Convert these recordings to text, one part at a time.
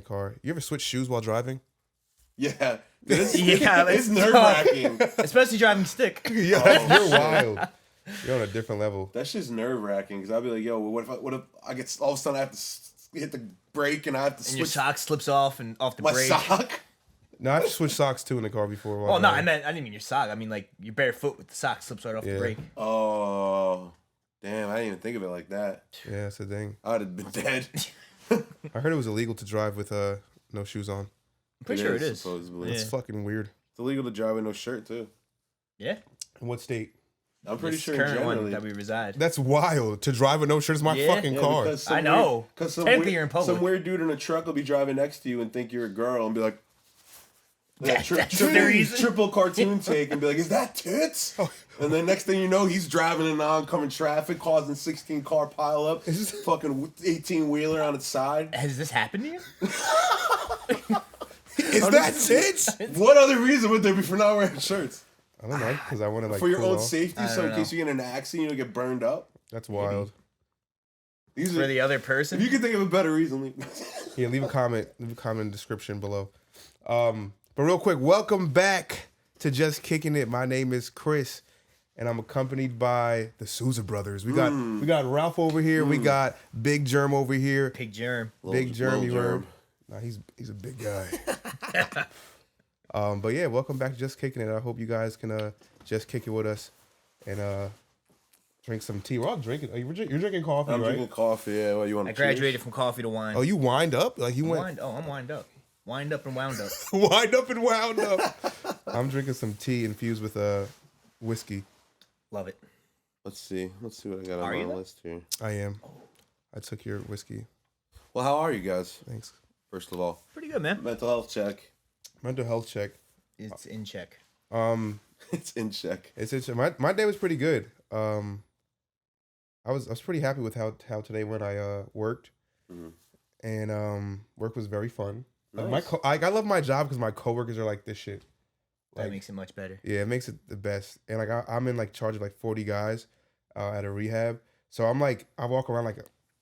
car. You ever switch shoes while driving? Yeah. It's nerve-wracking. Especially driving stick. Yeah, you're wild. You're on a different level. That shit's nerve-wracking because I'll be like, yo, what if I get all of a sudden I have to hit the brake and I have to switch. And your sock slips off and off the my brake. sock? No, I've switched socks too in the car before. Oh no, I didn't mean your sock. I mean like your bare foot with the sock slips right off the brake. Oh, damn! I didn't even think of it like that. Yeah, that's the thing. I'd have been dead. I heard it was illegal to drive with no shoes on. I'm pretty sure it is. Supposedly. It's fucking weird. It's illegal to drive with no shirt too. Yeah. In what state? I'm pretty sure current generally. one that we reside. That's wild. To drive with no shirt is my fucking car. I know. Because Technically you're in public. Some weird dude in a truck will be driving next to you and think you're a girl and be like, That's the reason. triple cartoon take and be like, is that tits? And then next thing you know, he's driving in oncoming traffic, causing 16 car pile up. Fucking 18 wheeler on its side. Has this happened to you? Is that tits? What other reason would there be for not wearing shirts? I don't know, because I want to for your cool own off. safety, so in case you get in an accident, you don't get burned up. That's wild. These For are, the other person? if you can think of a better reason, Yeah, leave a comment in the description below. But real quick, welcome back to Just Kicking It. My name is Chris, and I'm accompanied by the Souza brothers. We got Ralph over here. We got Big Germ over here. Big Germ. Big Germ, you heard? Germ. Nah, he's a big guy. But yeah, welcome back to Just Kicking It. I hope you guys can just kick it with us and drink some tea. We're all drinking. You're drinking coffee, I'm right? drinking coffee. Yeah, what you want? I graduated from coffee to wine. Oh, you wind up? Like you went? I'm wind up. Wind up and wound up. Wind up and wound up. I'm drinking some tea infused with whiskey. Love it. Let's see what I got Are on you my though? list here. I am. I took your whiskey. Well, how are you guys? Thanks. First of all, Pretty good, man. mental health check. Mental health check. It's in check. It's in check. My day was pretty good. I was pretty happy with how today went. I worked, and work was very fun. Nice. I love my job because my coworkers are like this shit. That makes it much better. Yeah, it makes it the best. And like I'm in like charge of like 40 guys at a rehab, so I'm like I walk around like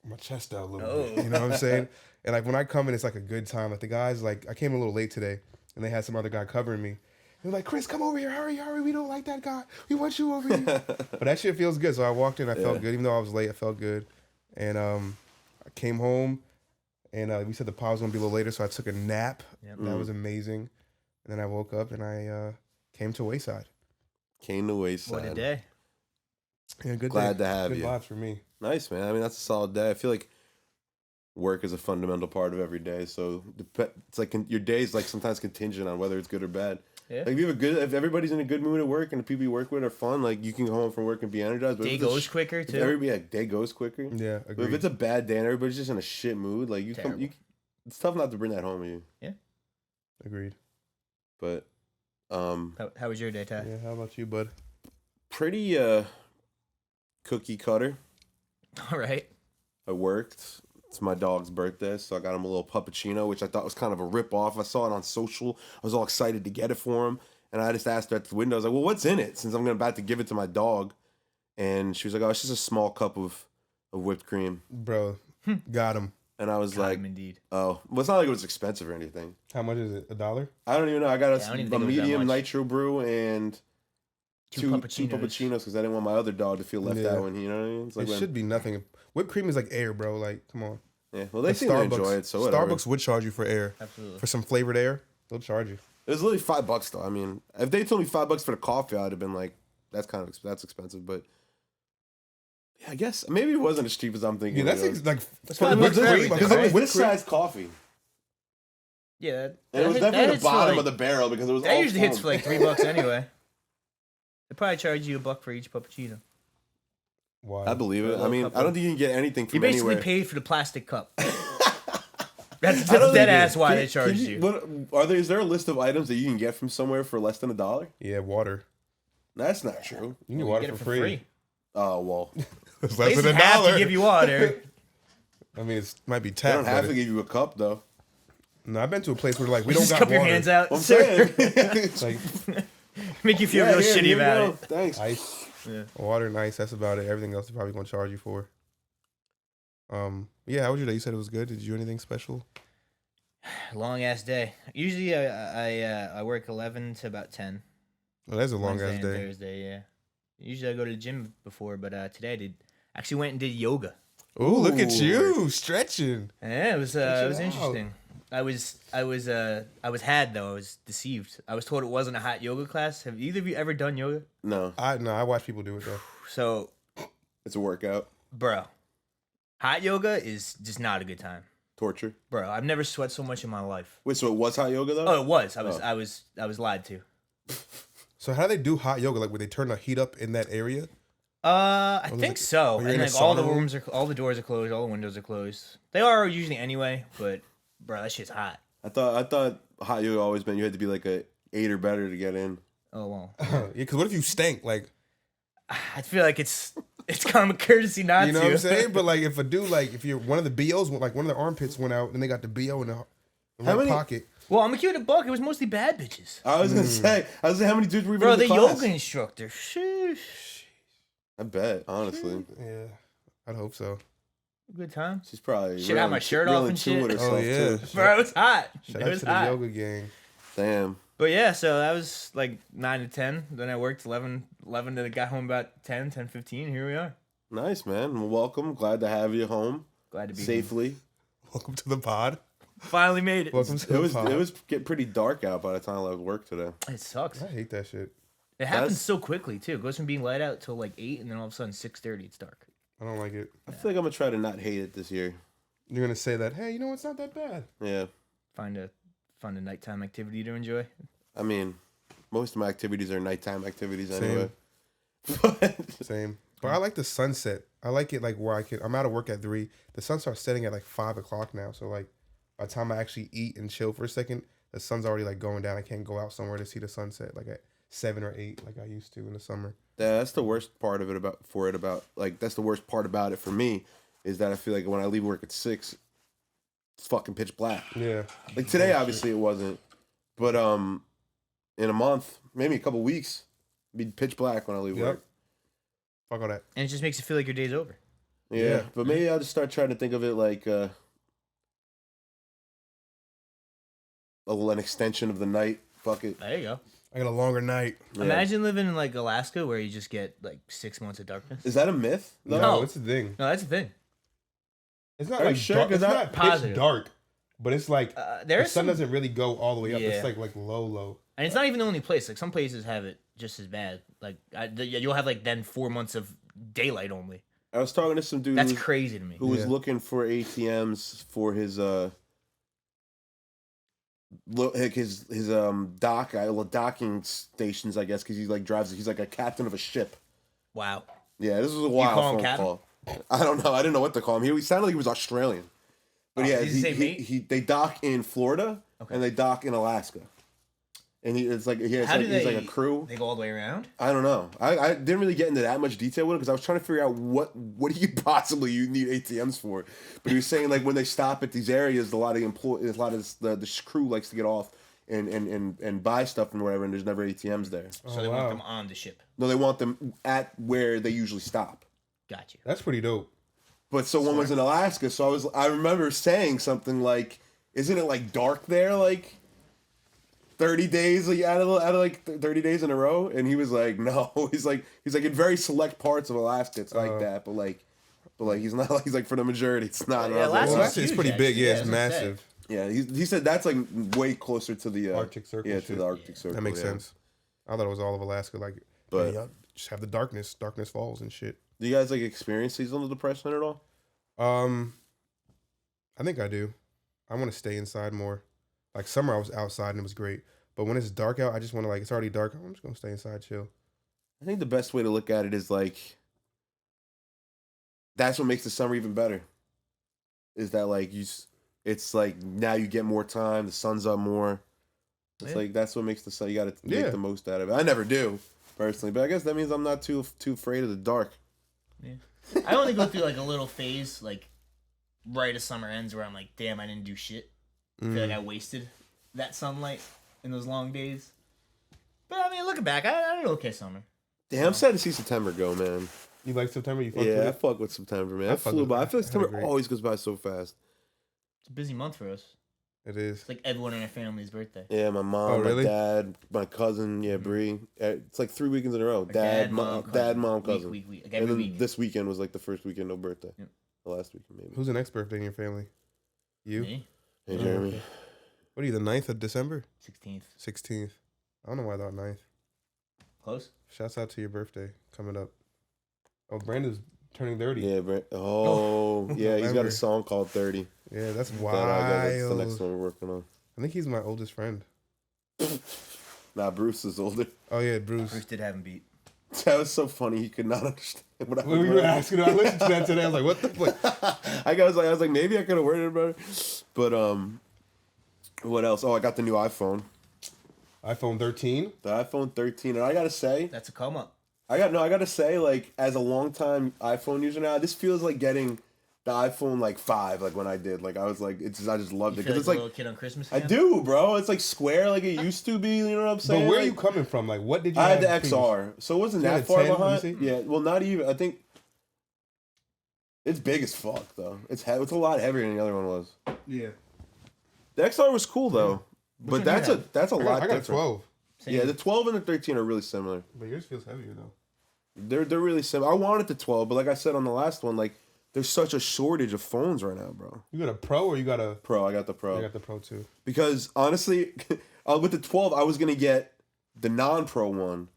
my chest out a little bit. You know what I'm saying? And like when I come in, it's like a good time. Like the guys, like I came a little late today, and they had some other guy covering me. They're like, Chris, come over here, hurry, we don't like that guy. We want you over here. But that shit feels good. So I walked in, I felt good. Even though I was late, I felt good. And I came home, and we said the pod was gonna be a little later, so I took a nap. Yep. That was amazing. And then I woke up and I came to Wayside. Came to Wayside. What a day. Yeah, good. Glad day. to have good you. vibes for me. Nice, man. I mean, that's a solid day. I feel like work is a fundamental part of every day. So it's like your day is like sometimes contingent on whether it's good or bad. Yeah. Like if everybody's in a good mood at work and the people you work with are fun, like you can go hone from work and be energized. But Day goes quicker too. Day goes quicker. Yeah, But agreed. if it's a bad day and everybody's just in a shit mood, like it's tough not to bring that home with you. Yeah. Agreed. But How was your day, Ty? Yeah, how about you, bud? pretty cookie cutter. All right. I worked. It's my dog's birthday, so I got him a little puppuccino, which I thought was kind of a rip-off. I saw it on social. I was all excited to get it for him. And I just asked her at the window, I was like, well, what's in it? Since I'm about to give it to my dog. And she was like, oh, it's just a small cup of whipped cream. Bro, got him. And I was like, indeed. oh. Well, it's not like it was expensive or anything. How much is it? $1? I don't even know. I got I don't even a think it was that medium much. nitro brew and two puppuccinos because I didn't want my other dog to feel left out when, you know what I mean? It's like It should be nothing. Whipped cream is like air, bro. Like, come on. Yeah, well, they seem to enjoy it, so whatever. Starbucks would charge you for air. Absolutely. For some flavored air, they'll charge you. It was literally $5 though. I mean, if they told me $5 for the coffee, I'd have been like, that's expensive. But yeah, I guess maybe it wasn't as cheap as I'm thinking. Yeah, that's like $5 whipped for cream. everything, because right? it was this size coffee. Yeah. And it was definitely the bottom of the barrel because it was That all usually hits foam. for like $3 anyway. They probably charge you $1 for each puppuccino. Wow. I believe it. I mean, couple. I don't think you can get anything You from basically anywhere. paid for the plastic cup. That's I don't dead think ass why can- they charged can you. Is there a list of items that you can get from somewhere for less than $1? Yeah, water. That's not true. You can You water get it for free. Oh well, It's less Places than have to $1. give you water. I mean, it might be they tapped. don't have but to give you a cup though. No, I've been to a place where like we don't Just got cup water. your hands out. I'm sir. saying. It's like Make you feel Yeah, real here shitty you about go. it. Thanks. ice, Yeah. water, and ice. That's about it. Everything else they're probably gonna charge you for. Yeah, how was your day? You said it was good. Did you do anything special? long ass day. Usually I work 11 to about 10. Well, that's a long Wednesday ass and day. Thursday, yeah. Usually I go to the gym before, but today I actually went and did yoga. Ooh, look at you stretching. Yeah, it was out. interesting. I was deceived. I was told it wasn't a hot yoga class. Have either of you ever done yoga? No, I watch people do it though. So, it's a workout. bro, hot yoga is just not a good time. Torture. Bro, I've never sweat so much in my life. Wait, so it was hot yoga though? Oh, it was. Oh. I was lied to. So how do they do hot yoga? Like, would they turn the heat up in that area? I was think like- so. or you're And in a like all the sauna room? rooms all the doors are closed, all the windows are closed. They are usually anyway, but bro, that shit's hot. I thought hot yoga always meant you had to be like a 8 or better to get in. Oh well. Yeah, because what if you stank? Like, I feel like it's common courtesy not you know to. what I'm saying? But like, if a dude, like, if you're one of the BOs, like one of the armpits went out, and they got the BO in the How right many- pocket. Well, I'm a cute buck. It was mostly bad bitches. I was gonna say, how many dudes were even Bro, in the the class? yoga instructor. Sheesh. I bet, honestly, Yeah, I'd hope so. Good time. she's probably Shit, had my shirt real off in and tune with shit. herself, Oh, yeah. too. Bro, it was hot. Shout It out was to the hot. yoga gang. Damn. But yeah, so that was like 9 to 10. Then I worked 11 to got home about 10:15. Here we are. Nice, man. Well, welcome. Glad to have you home Glad to be safely. Welcome to the pod. home. Finally made it. Welcome to the pod. It was getting pretty dark out by the time I left work today. It sucks. I hate that shit. It happens That's- so quickly too. It goes from being light out till like 8, and then all of a sudden 6:30 it's dark. I don't like it. I feel like I'm gonna try to not hate it this year. You're gonna say that, hey, you know, it's not that bad. Yeah. Find a nighttime activity to enjoy. I mean, most of my activities are nighttime activities Same. anyway. But Same. But I like the sunset. I like it like where I'm out of work at 3. The sun starts setting at like 5 o'clock now. So like by the time I actually eat and chill for a second, the sun's already like going down. I can't go out somewhere to see the sunset like at 7 or 8 like I used to in the summer. that's the worst part of it that's the worst part about it for me is that I feel like when I leave work at 6, it's fucking pitch black. Yeah. Like today, obviously it wasn't, but in a month, maybe a couple weeks, it'd be pitch black when I leave Yep. work. Fuck all that. And it just makes you feel like your day's over. Yeah, but maybe I'll just start trying to think of it like an extension of the night. Fuck it. There you go. I got a longer night. Yeah. Imagine living in like Alaska where you just get like 6 months of darkness. Is that a myth? No, No. it's the thing. No, that's the thing. It's not Are you like sure? dark. 'Cause It's that- not pitch Positive. dark, but it's like the There's sun some, doesn't really go all the way up. Yeah. It's like low. and it's not even the only place. Like some places have it just as bad. Like you'll have like then 4 months of daylight only. I was talking to some dude That's crazy to me. who was Yeah. looking for ATMs for his docking stations, I guess, because he like drives. He's like a captain of a ship. Wow. Yeah, this was a call wild him phone captain? call. I don't know. I didn't know what to call him. He sounded like he was Australian. But Oh, yeah, did he say mate? they dock in Florida Okay. and they dock in Alaska. And he's like How do he's like a crew. They go all the way around. I don't know. I didn't really get into that much detail with it because I was trying to figure out what do you possibly need ATMs for. But he was saying like when they stop at these areas, a lot of the crew likes to get off and buy stuff and whatever, and there's never ATMs there. So they want them on the ship. No, they want them at where they usually stop. Got you. That's pretty dope. But so one was in Alaska, so I remember saying something like, "Isn't it like dark there, like 30 days out of like 30 days in a row?" And he was like, "No." He's like in very select parts of Alaska, it's like that, but like he's not like he's like for the majority, it's not. Yeah, And I was Well, like, Alaska's it's huge, pretty big. actually. Yeah, Yeah, it's I was gonna say. massive. yeah, he said that's like way closer to the Arctic Circle Yeah, shit. to the Arctic Circle. That makes yeah. sense. I thought it was all of Alaska. Like, But- but y'all just have the darkness falls and shit. Do you guys like experience seasonal depression at all? I think I do. I want to stay inside more. Like summer, I was outside and it was great. But when it's dark out, I just want to it's already dark. I'm just gonna stay inside, chill. I think the best way to look at it is like that's what makes the summer even better. Is that like it's like now you get more time, the sun's up more. It's Yeah. like that's what makes the sun. You got to Yeah. make the most out of it. I never do personally, but I guess that means I'm not too afraid of the dark. I only go through like a little phase, like right as summer ends, where I'm like, damn, I didn't do shit. I feel like I wasted that sunlight in those long days. But I mean, looking back, I had an okay summer. Damn, I'm sad to see September go, man. You like September? You fuck Yeah, I with it? fuck with September, man. I I fuck flew with by. it. I feel like I September agree. always goes by so fast. It's a busy month for us. It is. It's like everyone in our family's birthday. Yeah, my mom, really? my dad, my cousin, Bree. It's like 3 weekends in a row. Dad, mom, cousin. Week. Like and every then week. this weekend was like the first weekend, no birthday. Yep. The last weekend, maybe. Who's the next birthday in your family? You? Me? Hey, Jeremy. Okay. What are you, the 9th of December? 16th. 16th. I don't know why I thought 9th. Close? Shouts out to your birthday coming up. Oh, Brandon's turning 30. Yeah, oh, yeah, he's got November. a song called 30. Yeah, that's That's wild. the next one we're working on. I think he's my oldest friend. Nah, Bruce is older. Oh, yeah, Bruce. Bruce did have him beat. That was so funny. He could not understand what I was When we were asking, I listened to that today. I was like, what the fuck? I was like, maybe I could have worded it better. But, what else? Oh, I got the new iPhone. iPhone 13? The iPhone 13. And I got to say, That's a come up. I got to say, like, as a longtime iPhone user now, this feels like getting the iPhone, like, 5, like, when I did. Like, I was like, I just loved it. You feel Because it's like a like, little kid on Christmas I again? do, bro. It's like square like it used to be, you know what I'm saying? But where are Like, you coming from? Like, what did you I had have the previous? XR, so it wasn't You had that a far 10, let me behind. see? Yeah, well, not even. I think it's big as fuck though. It's a lot heavier than the other one was. Yeah. The XR was cool though, but one do you that's a have? that's a lot I got different. 12. Same. Yeah, the 12 and the 13 are really similar. But yours feels heavier, though. They're really similar. I wanted the 12, but like I said on the last one, like there's such a shortage of phones right now, bro. You got a Pro or you got a... Pro, I got the Pro. I got the Pro, too. Because honestly, with the 12, I was gonna get the non-Pro one,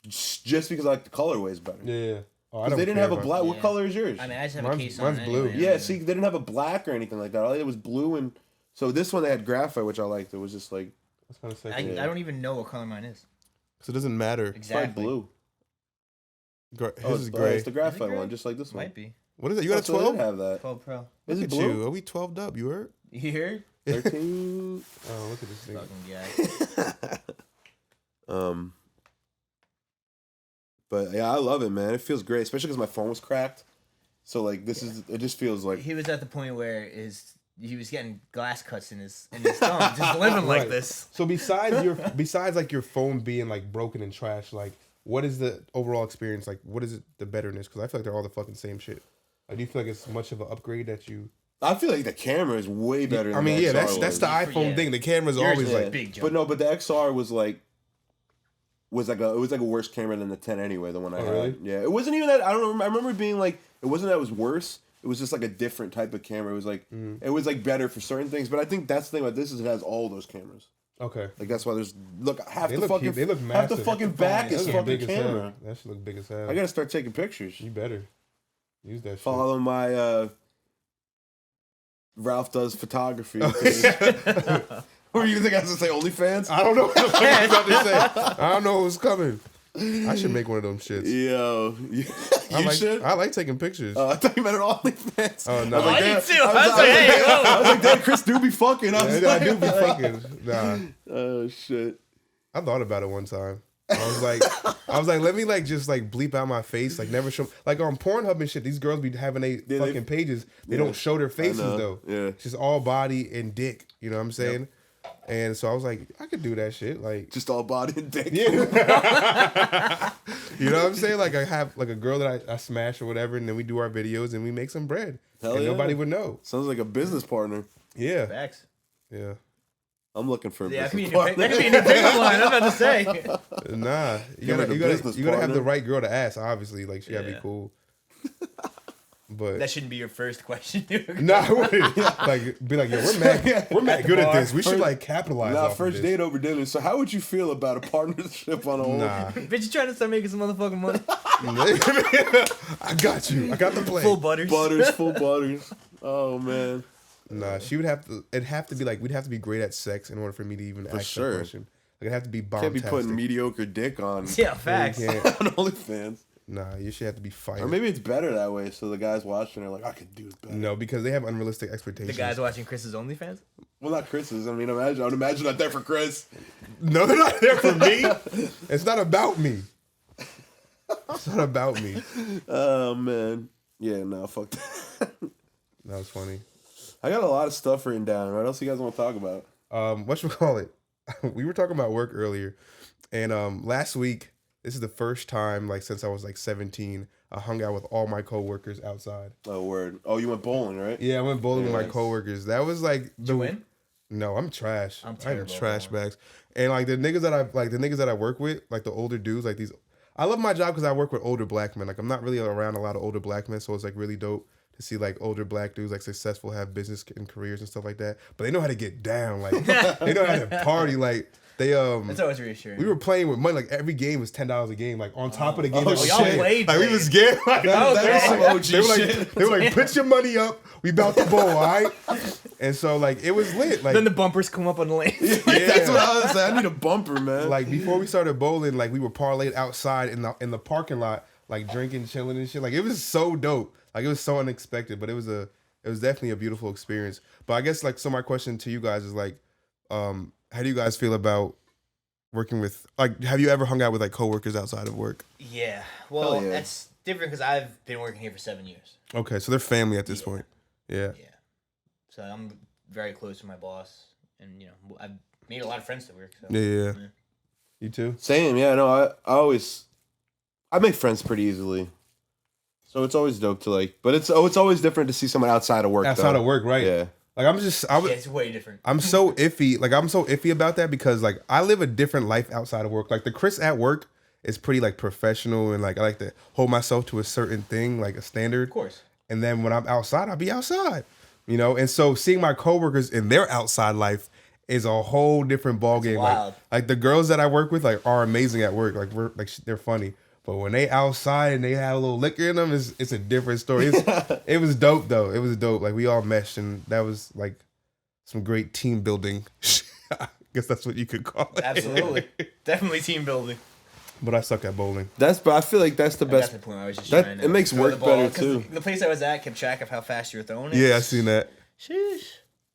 just because I like the colorways better. Yeah. Oh, I Because don't they didn't care have a about- black. What Yeah. color is yours? I mean, I just have Mine's- a case on mine's it blue. anyway. Yeah, see, they didn't have a black or anything like that. All they did was blue, and so this one they had graphite, which I liked. It was just like That's kind of sick. I don't even know what color mine is. So it doesn't matter. it's like Exactly. blue. His Oh, is gray. It's the graphite gray? one, just like this one. Might be. What is it? You got a Oh, so they didn't 12? have that. 12 Pro. Is Look it at blue? you. Are we 12'd up? You heard? You hear? 13. Oh, look at this thing. Fucking guy. But yeah, I love it, man. It feels great, especially because my phone was cracked. So like, it just feels like He was at the point where he was getting glass cuts in his thumb, just living like Right. this. So besides like your phone being like broken and trash, like what is the overall experience? Like what is it the betterness? Because I feel like they're all the fucking same shit. Like, do you feel like it's much of an upgrade that you? I feel like the camera is way better. I Than mean, the yeah, XR that's the was. iPhone Yeah. thing. The camera's Yours always is like big jump. But no, but the XR was like a worse camera than the 10 anyway. The one I had. really? Yeah, it wasn't even that. I don't know. I remember being like, it wasn't that it was worse. It was just like a different type of camera. It was like it was like better for certain things. But I think that's the thing about this is it has all those cameras. okay. Like that's why there's half They the look fucking huge. They look half the massive. fucking back That is look fucking big as hell. camera. That should look big as hell. I gotta start taking pictures. You better use that. Follow my Ralph Does Photography. Shit. Or you think I was gonna say OnlyFans? I don't know what the fuck I was about to say. I don't know what's coming. I should make one of them shits. Yo, you should. I like taking pictures. I thought you meant an OnlyFans. Oh, no. I was I like, did damn. too. I was like, hey, whoa. I was like, damn, Chris do be fucking. I was Yeah, I like, do be fucking. Nah, oh shit. I thought about it one time. I was like, let me like just like bleep out my face, like never show. Like on Pornhub and shit, these girls be having fucking pages. They don't show their faces know. though. Yeah. It's just all body and dick. You know what I'm saying? And so I was like, I could do that shit. Like, Just all body and dick. yeah. You know what I'm saying? Like I have like a girl that I smash or whatever, and then we do our videos and we make some bread. Hell and yeah. nobody would know. Sounds like a business partner. Yeah. Facts. Yeah. I'm looking for a Yeah, that could be business a new partner. that could be a new pickup line. I'm about to say. Nah. You Give her gotta the business you gotta have partner. the right girl to ask, obviously. Like she gotta be Yeah. cool. But That shouldn't be your first question, dude. no, I wouldn't. Like be like, yo, we're mad good at this. We should like capitalize. Nah, off first of this. date over dinner. So how would you feel about a partnership on a whole? Nah, Bitch, you trying to start making some motherfucking money? I got you. I got the plan. Full butters. Full butters. Oh man. Nah, she would have to. It'd have to be like we'd have to be great at sex in order for me to even ask sure. that question. Like it'd have to be bomb. Can't be putting mediocre dick on Yeah, facts. You on can't. OnlyFans. Nah, you should have to be fire. Or maybe it's better that way, so the guys watching are like, I could do it better. No, because they have unrealistic The expectations. guys watching Chris's OnlyFans? Well, not Chris's. I mean, I would imagine not there for Chris. No, they're not there for me. It's not about me. It's not about me. Oh man. Yeah, no, fuck that. That was funny. I got a lot of stuff written down. What else you guys want to talk about? Whatchamacallit? We were talking about work earlier, and last week, this is the first time like since I was like 17, I hung out with all my coworkers outside. Oh, word. Oh, you went bowling, right? Yeah, I went bowling with my Nice. coworkers. That was like Did you win? No, I'm trash. I'm I'm terrible trash at bowling. bags. And like the niggas that I work with, like the older dudes, like these. I love my job because I work with older black men. Like I'm not really around a lot of older black men, so it's like really dope to see like older black dudes like successful, have business and careers and stuff like that. But they know how to get down. Like they know how to party. Like they That's always reassuring. we were playing with money. Like every game was $10 a game. Like on top of the game, Oh, that was y'all shit. played, Like we was getting like That's some OG they were like shit. they were like put your money up. We about to bowl, all right? And so like it was lit. Like Then the bumpers come up on the lane. That's what I was saying. I need a bumper, man. like before we started bowling, like we were parlayed outside in the parking lot, like drinking, chilling and shit. Like it was so dope. Like it was so unexpected, but it was definitely a beautiful experience. But I guess like so my question to you guys is like, how do you guys feel about working with like have you ever hung out with like coworkers outside of work? Yeah. Well, Hell yeah. that's different because I've been working here for 7 years. Okay, so they're family at this point. Yeah. Yeah. So I'm very close to my boss, and I've made a lot of friends at work. So. Yeah. You too? Same, yeah. No, I make friends pretty easily, so it's always dope to like. But it's always different to see someone outside of work. Outside though. of work, right? Yeah. Like Yeah, it's way different. I'm so iffy. Like I'm so iffy about that because like I live a different life outside of work. Like the Chris at work is pretty like professional and like I like to hold myself to a certain thing, like a standard. Of course. And then when I'm outside, I'll be outside. You know, and so seeing my coworkers in their outside life is a whole different ballgame. wild. Like the girls that I work with like are amazing at work. Like they're funny. But when they outside and they have a little liquor in them, it's a different story. It was dope though. It was dope. Like we all meshed and that was like some great team building. I guess that's what you could call it. Absolutely. Definitely team building. But I suck at bowling. But I feel like that's the That's best. the point I was just That- trying to it makes throw work the ball, better, 'cause too. The place I was at kept track of how fast you were throwing it. Yeah, I seen that. Sheesh.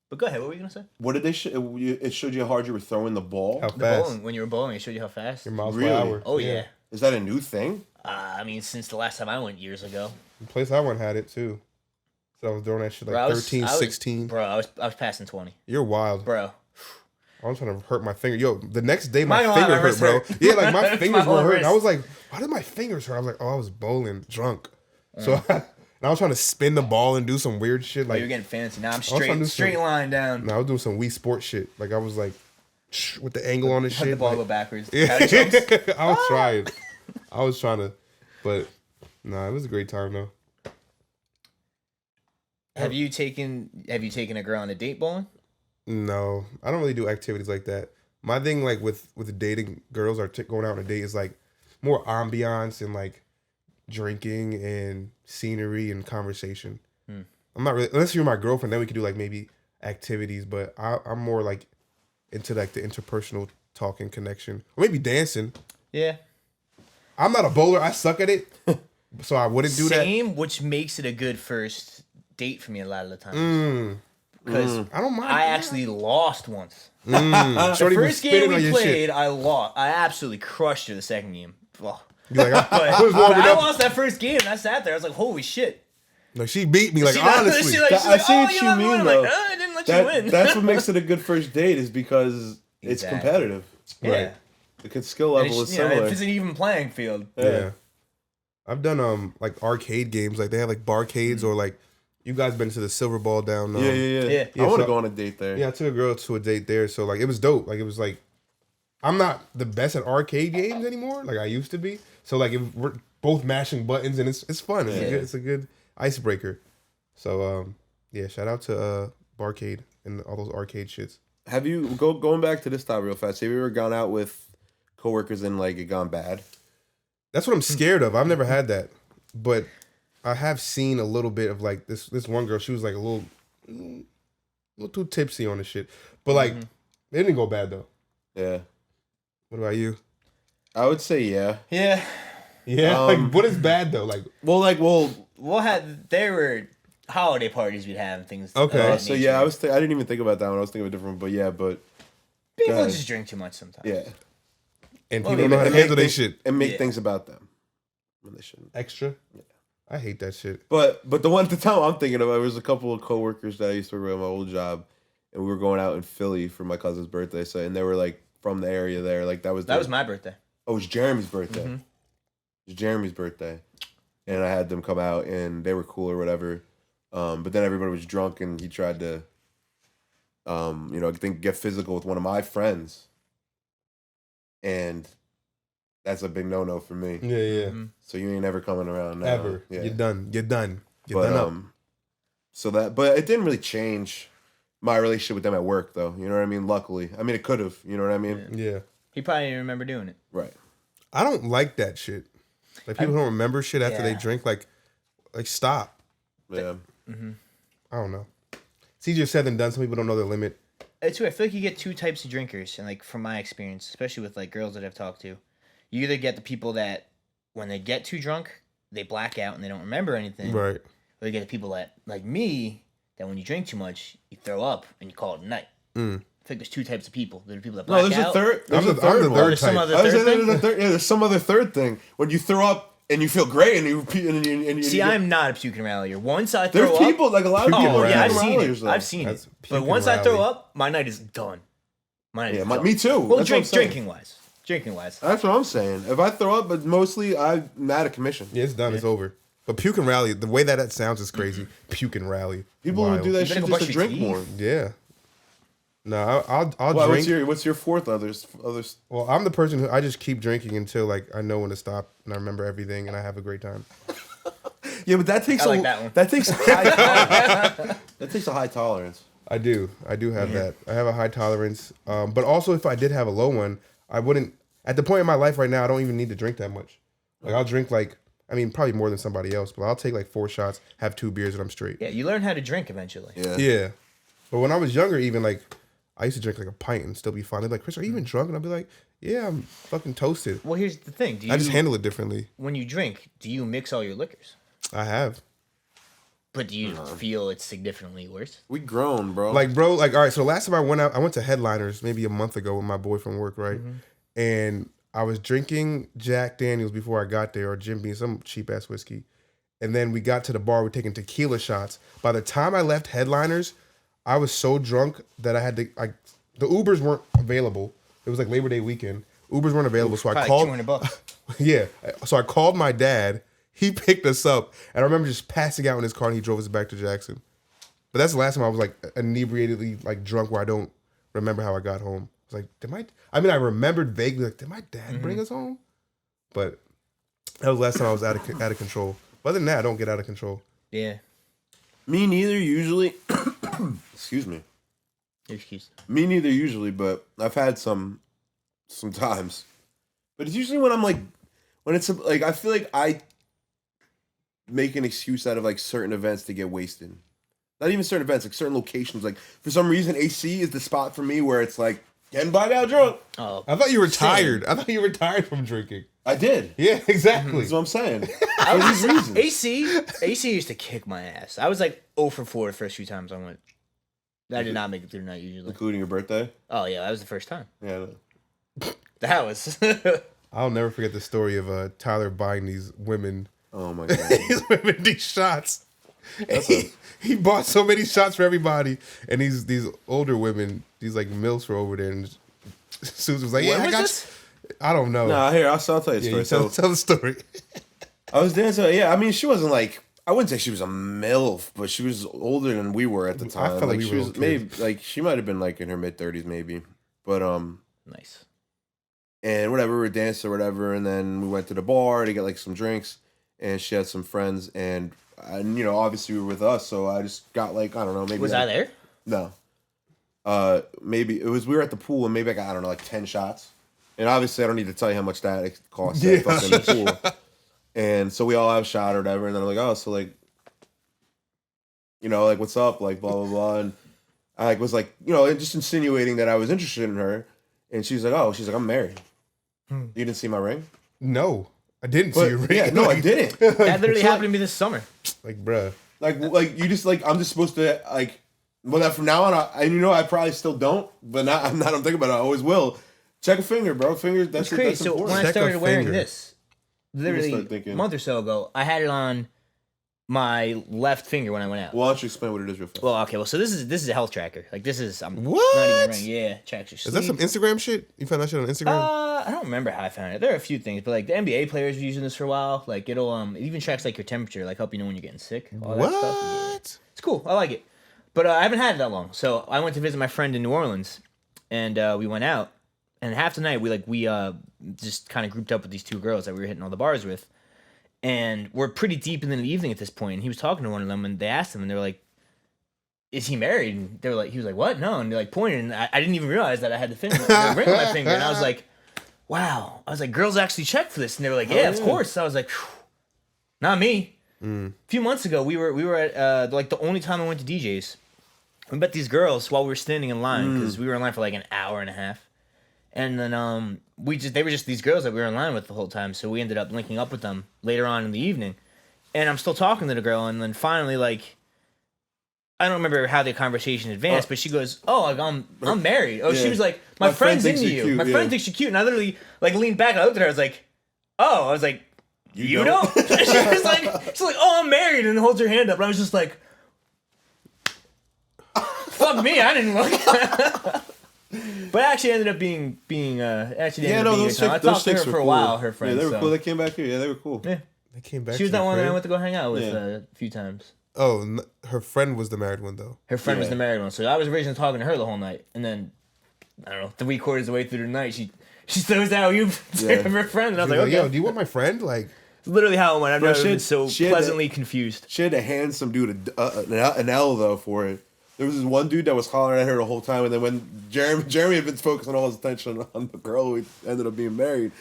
But go ahead. What were you gonna say? What did they show? It showed you how hard you were throwing the ball. How The fast? bowling. When you were bowling, it showed you how fast. Your miles Really? per hour. Oh yeah. Is that a new thing? I mean, since the last time I went years ago. The place I went had it too. So I was throwing that shit like Bro, 13, 16. Bro, I was passing 20. You're wild. Bro. I was trying to hurt my finger. Yo, the next day my My finger arm hurt, bro. hurt. Yeah, like my fingers whole were hurting. I wrist. was like, why did my fingers hurt? I was like, oh, I was bowling drunk. So and I was trying to spin the ball and do some weird shit. Oh, Like you're getting fancy. Now I'm trying to do straight some- line down. I was doing some Wii Sport shit. Like I was like with the angle on the Let shit. the ball like- go backwards. Yeah. Catch jumps. I was trying. I was trying to, but nah, it was a great time though. Have you taken a girl on a date bowling? No, I don't really do activities like that. My thing, like with dating girls or going out on a date, is like more ambiance and like drinking and scenery and conversation. I'm not really, unless you're my girlfriend, then we could do like maybe activities. But I'm more like into like the interpersonal talk and connection, or maybe dancing. Yeah. I'm not a bowler. I suck at it, so I wouldn't do that. Same, which makes it a good first date for me a lot of the time. Because I don't mind. I actually lost once. Shorty was First game spitting on we your played, shit. I lost. I absolutely crushed her the second game. Oh. You're like, But I was warming I up. lost that first game, and I sat there. I was like, "Holy shit!" Like she beat me. Like She honestly, she's like, I see "Oh, what you're you not mean, going." I'm though. like, I didn't let you win. That's what makes it a good first date is because it's Exactly. competitive. yeah. The skill And level is you know, similar. if it's an even playing field. yeah. I've done like arcade games. Like they have like barcades or like you guys been to the Silver Ball down. Yeah. Yeah. I want to so- go on a date there. Yeah, I took a girl to a date there, so like it was dope. Like it was like I'm not the best at arcade games anymore, like I used to be. So like if we're both mashing buttons and it's fun. It's a good icebreaker. So yeah, shout out to Barcade and all those arcade shits. Have you going back to this topic real fast? Have you ever gone out with coworkers and like it gone bad? That's what I'm scared of. I've never had that, but I have seen a little bit of like this one girl. She was like a little too tipsy on the shit, but like it didn't go bad though. Yeah, What about you? I would say yeah. Yeah. Yeah, like what is bad though? Like There were holiday parties we'd have and things. Okay. of that So nature. yeah, I didn't even think about that one. I was thinking of a different one, but yeah, but People God. just drink too much sometimes. yeah, and Well, people don't know how to And make handle their things- shit. and make Yeah. things about them when they shouldn't. Extra. I hate that shit. But the one at the time I'm thinking of, it was a couple of coworkers that I used to work with at my old job, and we were going out in Philly for my cousin's birthday. So and they were like from the area there, like that was my birthday. Oh, it was Jeremy's birthday. Mhm. It was Jeremy's birthday, and I had them come out, and they were cool or whatever. But then everybody was drunk, and he tried to I think get physical with one of my friends, and that's a big no for me. Yeah. So you ain't ever coming around now. Ever. Yeah. You're done. You're done. But it didn't really change my relationship with them at work, though. You know what I mean? Luckily, I mean it could have. You know what I mean? Yeah. He probably didn't remember doing it. Right. I don't like that shit. Like people don't remember shit after they drink. Like stop. Yeah. I don't know. It's easier said than done. Some people don't know their limit. It's weird. I feel like you get two types of drinkers, and like from my experience, especially with like girls that I've talked to, you either get the people that when they get too drunk, they black out and they don't remember anything. Right. Or you get the people that, like me, that when you drink too much, you throw up and you call it a night. I think there's two types of people. There's the people that black out. There's a third. There's a I'm third the one. third There's some type. other third thing. There's some other third thing when you throw up and you feel great and you See, I'm not a puking rallier. Once I throw there's up, people like a lot of people. oh are yeah, I've puking seen ralliers, it. though. I've seen That's it. But puking once I throw rally. up, my night is done. My night is done. Me too. Well, That's what I'm saying. drinking wise. That's what I'm saying. If I throw up, but mostly I'm out of commission. Yeah, it's done. It's over. But puke and rally, the way that sounds is crazy. Puke and rally. People who do that You better shit go just brush to your drink teeth. more. Yeah. No, I'll Well, drink. what's your fourth others? Well, I'm the person who I just keep drinking until like I know when to stop and I remember everything and I have a great time. Yeah, but that takes I like that one. that takes a high tolerance. That takes a high tolerance. I do have that. I have a high tolerance. But also if I did have a low one, I wouldn't. At the point in my life right now, I don't even need to drink that much. Like I'll drink probably more than somebody else, but I'll take like 4 shots, have 2 beers, and I'm straight. Yeah, you learn how to drink eventually. Yeah. Yeah. But when I was younger, even like I used to drink like a pint and still be fine. They'd be like, Chris, are you even drunk? And I'd be like, yeah, I'm fucking toasted. Well, here's the thing. I just handle it differently. When you drink, do you mix all your liquors? I have. But do you feel it's significantly worse? We grown, bro. Like, bro, like, all right, so the last time I went out, I went to Headliners maybe a month ago with my boy from work, right? And I was drinking Jack Daniels before I got there, or Jim Beam, some cheap-ass whiskey. And then we got to the bar, we're taking tequila shots. By the time I left Headliners, I was so drunk that I had to, like, the Ubers weren't available. It was like Labor Day weekend. Ubers weren't available, so I called. $200. Yeah, so I called my dad. He picked us up, and I remember just passing out in his car, and he drove us back to Jackson. But that's the last time I was like inebriatedly like drunk, where I don't remember how I got home. I was like, I remembered vaguely, like, did my dad bring us home? But that was the last time I was out of control. But other than that, I don't get out of control. Yeah. Me neither usually. Excuse me. Excuse. Me neither usually, but I've had some times. But it's usually when I'm like, when it's like, I feel like I make an excuse out of like certain events to get wasted. Not even certain events, like certain locations. Like for some reason, AC is the spot for me where it's like getting blacked out drunk. Oh, I thought you were tired. I thought you were tired from drinking. I did. Yeah, exactly. That's what I'm saying. For these reasons. AC used to kick my ass. I was like 0 for 4 the first few times I went. I did not make it through the night usually. Including your birthday? Oh yeah, that was the first time. Yeah. That was. I'll never forget the story of Tyler buying these women. Oh my god. These women these shots. He bought so many shots for everybody, and these older women, these like milfs were over there, and Susan was like, "Yeah, When I was got." this? I don't know. Nah, here I'll tell you the Yeah, story. tell the story. I was dancing. Yeah, I mean, she wasn't like, I wouldn't say she was a MILF, but she was older than we were at the time. I felt like we she were was little maybe kids. like she might have been like in her mid-30s maybe. But Nice. and whatever, we were dancing or whatever, and then we went to the bar to get like some drinks, and she had some friends, and you know, obviously we were with us, so I just got like, I don't know, maybe Was like, I there? No. Maybe it was, we were at the pool, and maybe I got, I don't know, like 10 shots. And obviously I don't need to tell you how much that costs at fucking pool. And so we all have a shot or whatever, and then I'm like, oh, so like, you know, like, what's up, like, blah, blah, blah. And I like, was like, you know, just insinuating that I was interested in her. And she's like, I'm married. You didn't see my ring? No, I didn't see But, your ring. yeah, no, I didn't. That literally happened to me this summer. Like, bruh. Like you just like, I'm just supposed to like, well, that from now on, and you know, I probably still don't, but I'm thinking about it. I always will. Check a finger, bro. Finger. That's It's crazy. That's So when important. I Check a started wearing finger. this, literally start thinking. a month or so ago, I had it on my left finger when I went out. Why don't you explain what it is real fast? Well, okay. Well, so this is a health tracker. Like this is I'm What? not even wearing. Yeah, tracks your Is sleep. that some Instagram shit? You found that shit on Instagram? I don't remember how I found it. There are a few things, but like the NBA players were using this for a while. Like it even tracks like your temperature, like help you know when you're getting sick. All that stuff. What? It's cool. I like it. But I haven't had it that long. So I went to visit my friend in New Orleans, and we went out. And half the night, we just kind of grouped up with these two girls that we were hitting all the bars with. And we're pretty deep in the evening at this point. And he was talking to one of them, and they asked him, and they were like, "Is he married?" And they were like, he was like, "What? No." And they're like pointing, and I didn't even realize that I had the ring on my finger. And I was like, "Wow." I was like, "Girls actually check for this." And they were like, "Yeah, of course." I was like, "Phew, not me." A few months ago, we were at like the only time I went to DJs. We met these girls while we were standing in line because we were in line for like an hour and a half. And then they were just these girls that we were in line with the whole time. So we ended up linking up with them later on in the evening. And I'm still talking to the girl, and then finally, like, I don't remember how the conversation advanced, but she goes, "Oh, like, I'm married." Oh, she was like, my friend's into you. Cute, my friend thinks you're cute. And I literally like leaned back and I looked at her. I was like, "Oh," I was like, "You don't?" She's like, "Oh, I'm married," and holds her hand up. And I was just like, "Fuck me, I didn't look." But actually ended up being actually ended up being a time. I talked to her for a while, her friends. Yeah, they were cool. They came back here. Yeah, they were cool. Yeah. They came back. She was that one that I went to go hang out with a few times. Oh, her friend was the married one though. Her friend was the married one. So I was originally talking to her the whole night, and then I don't know, 3/4 of the way through the night, she throws out you her friend, and I was like, "Okay, yo, do you want my friend?" Like, it's literally how it went. I've never been so pleasantly confused. She had to hand some dude an L though for it. There was this one dude that was hollering at her the whole time, and then when Jeremy had been focusing all his attention on the girl who ended up being married,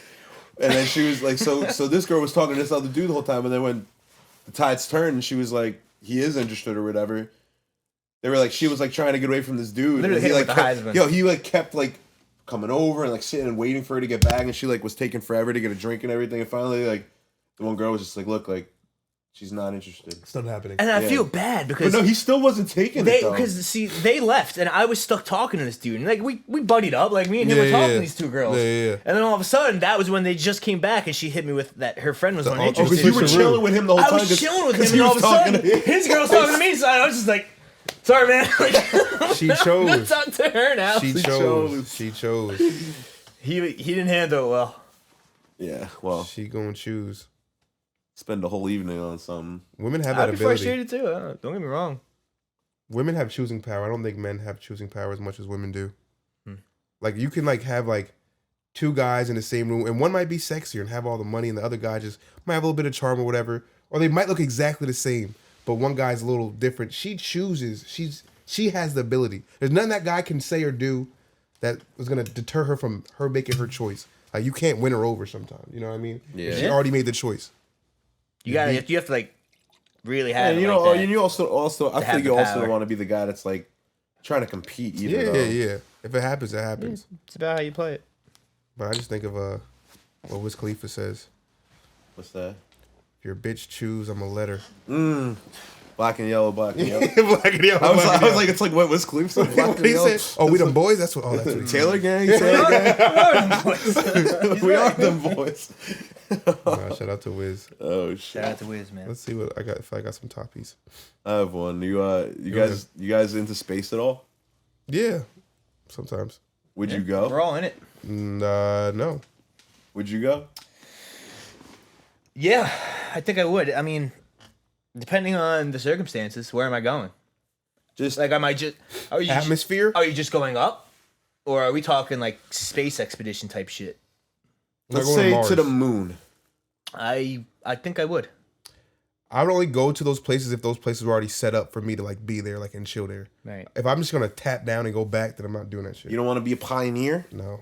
and then she was like, so this girl was talking to this other dude the whole time, and then when the tides turned, and she was like, he is interested or whatever. They were like, she was like trying to get away from this dude. Literally hit he, like, with the Heisman. he like kept like coming over and like sitting and waiting for her to get back, and she like was taking forever to get a drink and everything, and finally like the one girl was just like, "Look, like she's not interested. It's not happening." And I feel bad because no, he still wasn't taking it though. Because see, they left, and I was stuck talking to this dude, and like we buddied up, like me and him were talking to these two girls. Yeah. And then all of a sudden, that was when they just came back, and she hit me with that her friend was uninterested. Oh, because you were chilling with him the whole time. I was chilling with him, and all of a sudden, his girl's talking to me, so I was just like, "Sorry, man." She chose. I'm talking to her now. She chose. He didn't handle it well. Yeah, well, she gonna choose. Spend the whole evening on something. Women have that I'd be ability. frustrated too. Don't get me wrong. Women have choosing power. I don't think men have choosing power as much as women do. Like you can like have like two guys in the same room, and one might be sexier and have all the money, and the other guy just might have a little bit of charm or whatever, or they might look exactly the same, but one guy's a little different. She chooses. She has the ability. There's nothing that guy can say or do that was gonna deter her from her making her choice. Like you can't win her over sometimes. You know what I mean? Yeah. She already made the choice. You have to like really have. And you know, and you also I think you also don't want to be the guy that's like trying to compete either. Yeah. If it happens, it happens. It's about how you play it. But I just think of what Wiz Khalifa says. What's that? If your bitch choose, I'ma let her. Black and yellow, black and yellow. Black and yellow. I was like, it's like what Wiz Khalifa said. Black and yellow. Oh, we them boys. That's what. Oh, that's what Taylor gang. We are them boys. Nah, shout out to Wiz. Oh shit! Shout out to Wiz, man. Let's see what I got. If I got some toppies. I have one. You guys into space at all? Yeah, sometimes. Would you go? We're all in it. No. Would you go? Yeah, I think I would. I mean, depending on the circumstances, where am I going? Just like, am I just atmosphere? Are you just going up, or are we talking like space expedition type shit? Let's say to the moon. I think I would. I would only go to those places if those places were already set up for me to like be there, like and chill there. Right. If I'm just gonna tap down and go back, then I'm not doing that shit. You don't want to be a pioneer? No.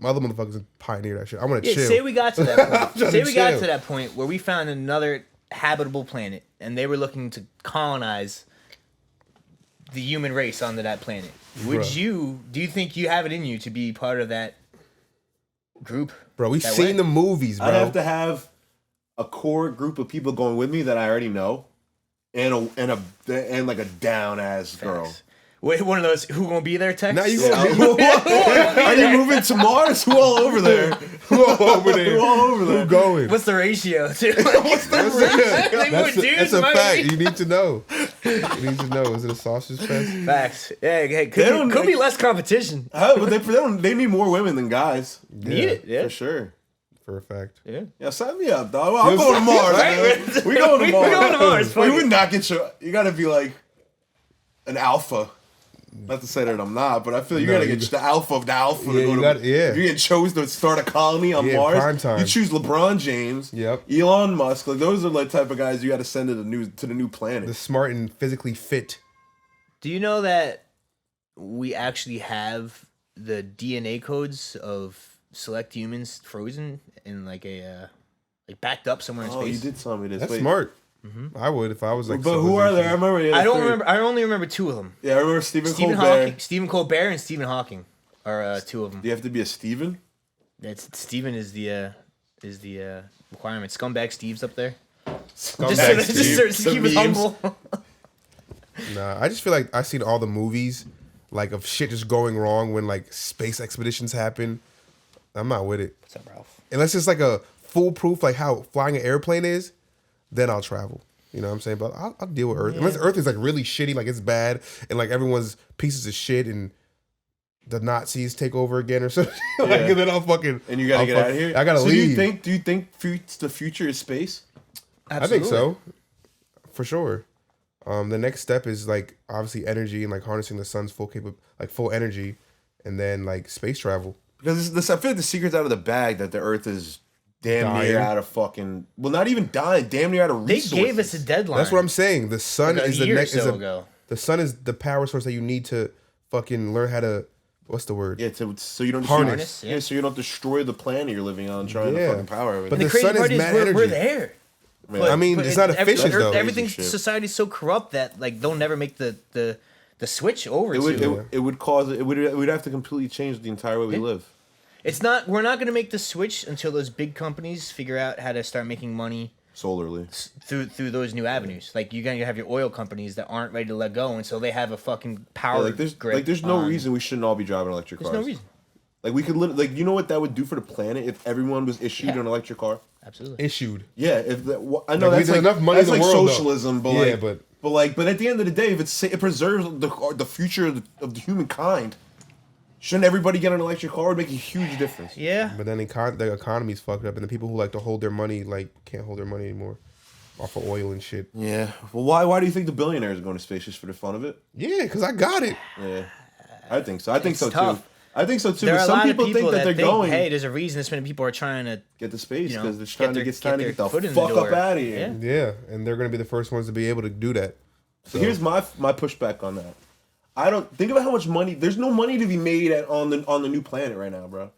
Other motherfuckers pioneer that shit. I want to chill. Say we got to that point. Say we got to that point where we found another habitable planet and they were looking to colonize the human race onto that planet. Do you think you have it in you to be part of that group? Bro, we've seen the movies, bro. I'd have to have a core group of people going with me that I already know, and like a down ass girl. Wait, one of those who gonna be there? Text. Now you are you moving to Mars? Who all over there? Who all over there? Who going? What's the ratio? What's the ratio? That's a fact. You need to know. You need to know. Is it a sausage fest? Facts. Hey, could be less competition. But they need more women than guys. Need it, yeah, for sure. For a fact. Yeah, sign me up, dog. I'm going to Mars. Right? We going to Mars. We would not get you. You got to be like. an alpha. Not to say that I'm not, but I feel you're No, gonna get the alpha of the alpha. Yeah, you got, yeah. If you get chose to start a colony on Mars, prime time. you choose LeBron James, Yep. Elon Musk. Like those are the type of guys you got to send to the new planet. The smart and physically fit. Do you know that we actually have the DNA codes of select humans frozen in like a like backed up somewhere in Oh, space? you did tell me this. That's Wait. smart. I would if I was like. But who are there? I remember. Yeah, I don't three. remember. I only remember two of them. Yeah, I remember Stephen Colbert. Stephen Colbert and Stephen Hawking are two of them. Do you have to be a Stephen? That's Stephen is the requirement. Scumbag Steve's up there. Scumbag Just to keep it humble. Nah, I just feel like I've seen all the movies, like of shit just going wrong when like space expeditions happen. I'm not with it. What's up, Ralph? Unless it's like a foolproof, like how flying an airplane is, then I'll travel. You know what I'm saying? But I'll deal with Earth. Unless Earth is like really shitty, like it's bad, and like everyone's pieces of shit, and the Nazis take over again or something. Like, and then I'll fucking. And you gotta get out of here. I gotta leave. Do you think the future is space? Absolutely. I think so, for sure. The next step is like obviously energy and like harnessing the sun's full energy, and then like space travel. Because I feel like the secret's out of the bag that the Earth is damn near out of fucking. Well, not even dying. Damn near out of They resources. gave us a deadline. That's what I'm saying. The sun Like a is the year or next. so ago. The sun is the power source that you need to fucking learn how to. What's the word? Yeah, so you don't Harness. Yeah, so you don't destroy the planet you're living on trying to fucking power everything. But The the crazy sun part is is mad we're energy. there. I mean, it's not efficient though. Everything Crazy shit. society's so corrupt that like they'll never make the switch over It would to. it would cause it would have to completely change the entire way we live. It's not. We're not going to make the switch until those big companies figure out how to start making money Solarly. through those new avenues. Like you're going to have your oil companies that aren't ready to let go until they have a fucking power grid. There's no reason we shouldn't all be driving electric cars. There's no reason. Like we could you know what that would do for the planet if everyone was issued an electric car? Absolutely. Issued. Yeah, I know Like, that's there's enough money that's in the like world, though. socialism, but Yeah, but at the end of the day, if it preserves the future of the humankind, shouldn't everybody get an electric car? It would make a huge difference. Yeah. But then the economy's fucked up, and the people who like to hold their money like can't hold their money anymore, off of oil and shit. Yeah. Well, why do you think the billionaires are going to space just for the fun of it? Yeah, because I got it. Yeah, I think so. I think so tough. too. I think so too. There are But a some lot people of people think that they're going. Hey, there's a reason this many people are trying to Get to space you know, because they're trying to get the foot in the fuck up door. out of here. Yeah. Yeah, and they're gonna be the first ones to be able to do that. So here's my pushback on that. I don't think about how much money. There's no money to be made on the new planet right now, bro.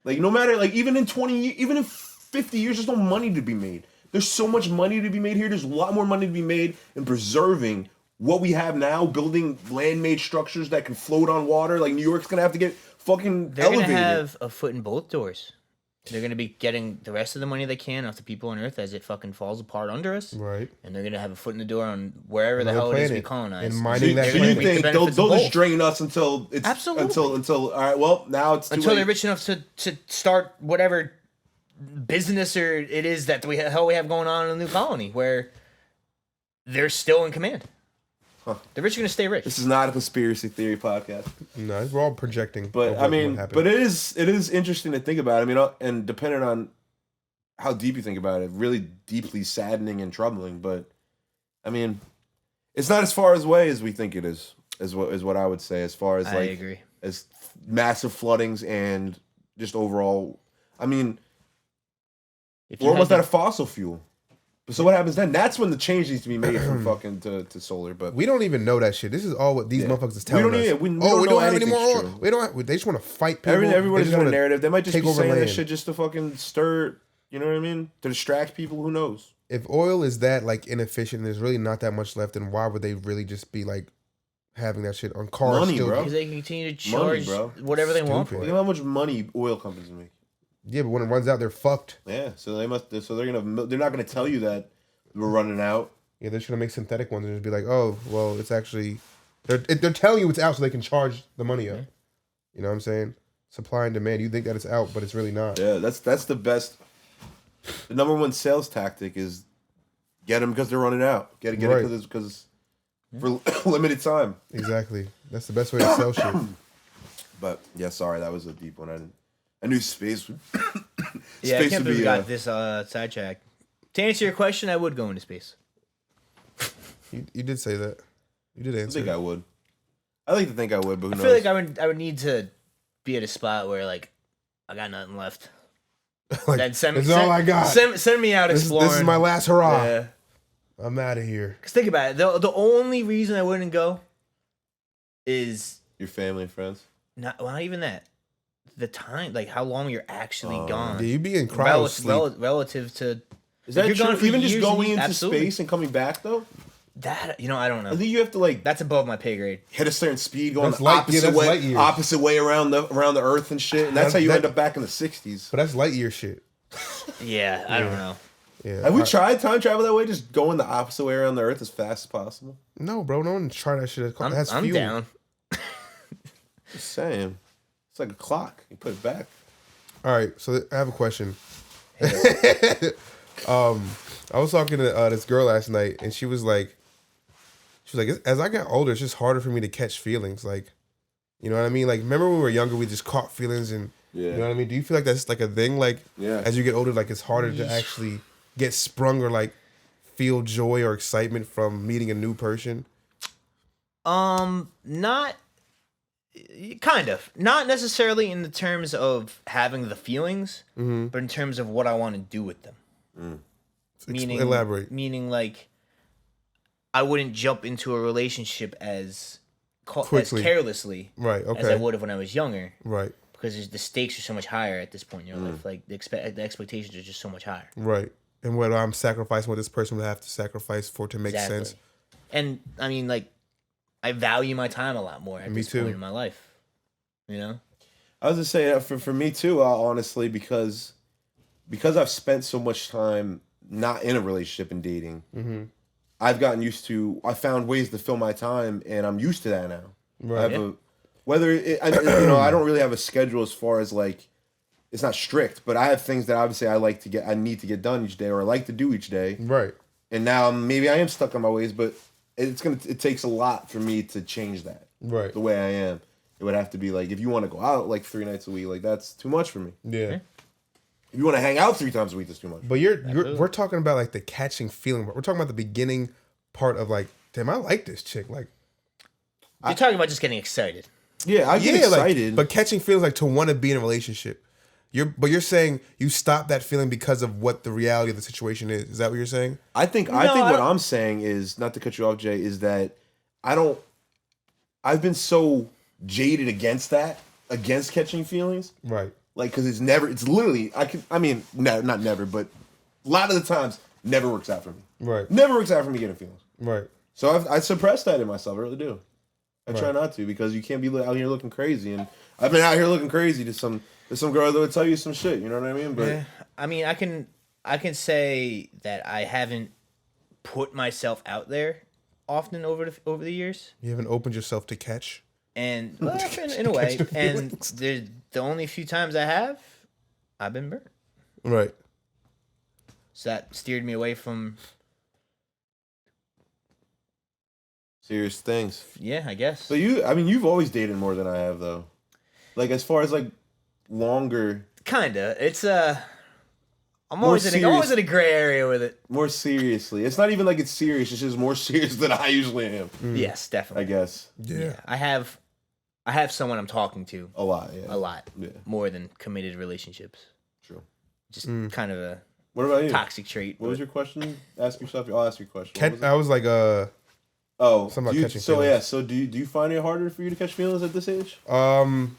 Like no matter even in 50 years, there's no money to be made. There's so much money to be made here. There's a lot more money to be made in preserving what we have now, building land-made structures that can float on water. Like New York's gonna have to get fucking They're elevated. going to have a foot in both doors. They're going to be getting the rest of the money they can off the people on Earth as it fucking falls apart under us. Right. And they're going to have a foot in the door on wherever Another the hell it is we planet. colonize. And mining that So planet. you think they'll benefits of just both. drain us until it's Absolutely. until all right? Well, now it's too Until late. they're rich enough to start whatever business or it is that we have going on in the new colony where they're still in command. The rich are going to stay rich. This is not a conspiracy theory podcast. No, we're all projecting. But of I what mean, happened. but it is interesting to think about. I mean, and depending on how deep you think about it, really deeply saddening and troubling. But I mean, it's not as far away as we think it is. Is what I would say. As far as I agree. as massive floodings and just overall. I mean, If we're you almost had out of fossil fuel. So what happens then? That's when the change needs to be made from fucking to solar. But we don't even know that shit. This is all what these motherfuckers is telling don't us. even- we we don't know don't have any more anything's oil. true. We don't. They just want to fight people. everybody's They just got a wanna narrative. They might just take be over saying that land. shit just to fucking stir. You know what I mean? To distract people. Who knows? If oil is that like inefficient, and there's really not that much left. Then why would they really just be like having that shit on cars? Money, still? bro. Because they can continue to Money, charge bro. whatever they want for Stupid. Think it. of how much money oil companies make. Yeah, but when it runs out, they're fucked. Yeah, so they're not gonna tell you that we're running out. Yeah, they're just gonna make synthetic ones and just be like, oh, well, it's actually they're telling you it's out so they can charge the money up. You know what I'm saying? Supply and demand. You think that it's out, but it's really not. Yeah, that's the best. The number one sales tactic is get them because they're running out. Get Right. it because for limited time. Exactly. That's the best way to sell shit. But yeah, sorry, that was a deep one. I knew space would. Yeah, I space can't would believe we be, got this sidetracked. To answer your question, I would go into space. You did say that. You did answer. I think I would. I like to think I would, but who knows? feel like I would need to be at a spot where like I got nothing left. Like, Then that's all I got. Send me out exploring. This is my last hurrah. Yeah. I'm out of here. Cause think about it. The only reason I wouldn't go is Your family and friends. not even that. The time, like how long you're actually gone. Yeah, you be in cryo sleep. Relative to Is that you're true? gone for Even just years going and into absolutely. space and coming back though? that, I don't I know. think you have to like That's above my pay grade. hit a certain speed, going That's the light- yeah, that's light years. opposite way around the Earth and shit. And that's how you end up back in the 60s. But that's light year shit. Yeah, I don't know. Yeah. Have we tried time travel that way? Just going the opposite way around the Earth as fast as possible? No, bro. No one try that shit. That's I'm fuel. down. Just saying. It's like a clock. You put it back. All right. So I have a question. I was talking to this girl last night, and she was like, as I got older, it's just harder for me to catch feelings. Like, you know what I mean? Like, remember when we were younger, we just caught feelings, and you know what I mean? Do you feel like that's like a thing? Like, as you get older, like it's harder to actually get sprung or like feel joy or excitement from meeting a new person? Not kind of. Not necessarily in the terms of having the feelings, but in terms of what I want to do with them. Meaning, elaborate. Meaning, like, I wouldn't jump into a relationship as carelessly, right? Okay, as I would have when I was younger, right? Because the stakes are so much higher at this point in your life. Like the expectations are just so much higher, right? And what I'm sacrificing, what this person would have to sacrifice for to make sense. And I mean, like, I value my time a lot more at this point in my life. You know, I was just saying for me too, honestly, because I've spent so much time not in a relationship and dating. I've gotten used to. I found ways to fill my time, and I'm used to that now. Right. I don't really have a schedule as far as like, it's not strict, but I have things that obviously I need to get done each day, or I like to do each day. Right. And now maybe I am stuck on my ways, but it takes a lot for me to change that. Right. The way I am, it would have to be like, if you want to go out like 3 nights a week, like that's too much for me. Yeah. If you want to hang out 3 times a week, that's too much. But we're talking about like the catching feeling. We're talking about the beginning part of like, damn, I like this chick. Like, you're talking about just getting excited. Yeah, I get excited. Like, but catching feelings like to want to be in a relationship. You're saying you stop that feeling because of what the reality of the situation is. Is that what you're saying? I think what I'm saying is, not to cut you off, Jay, is that I've been so jaded against catching feelings. Right. Like, because it's literally, not never, but a lot of the times, never works out for me. Right. Never works out for me getting feelings. Right. So I suppress that in myself. I really do. I try not to, because you can't be out here looking crazy. And I've been out here looking crazy to some girl that would tell you some shit. You know what I mean? But I mean, I can say that I haven't put myself out there often over the years. You haven't opened yourself to catch? And well, in a way, and the only few times I have, I've been burnt. Right. So that steered me away from serious things. Yeah, I guess. So you've always dated more than I have, though. Like, as far as like longer. Kinda. It's I'm always in a gray area with it. More seriously, it's not even like it's serious. It's just more serious than I usually am. Yes, definitely. I guess. Yeah. I have someone I'm talking to A lot. Yeah. a lot. Yeah. More than committed relationships. True. Just kind of a What about you? toxic trait. What was your question? Ask yourself. I'll ask you a question. I was like, something about catching feelings. So do you find it harder for you to catch feelings at this age? I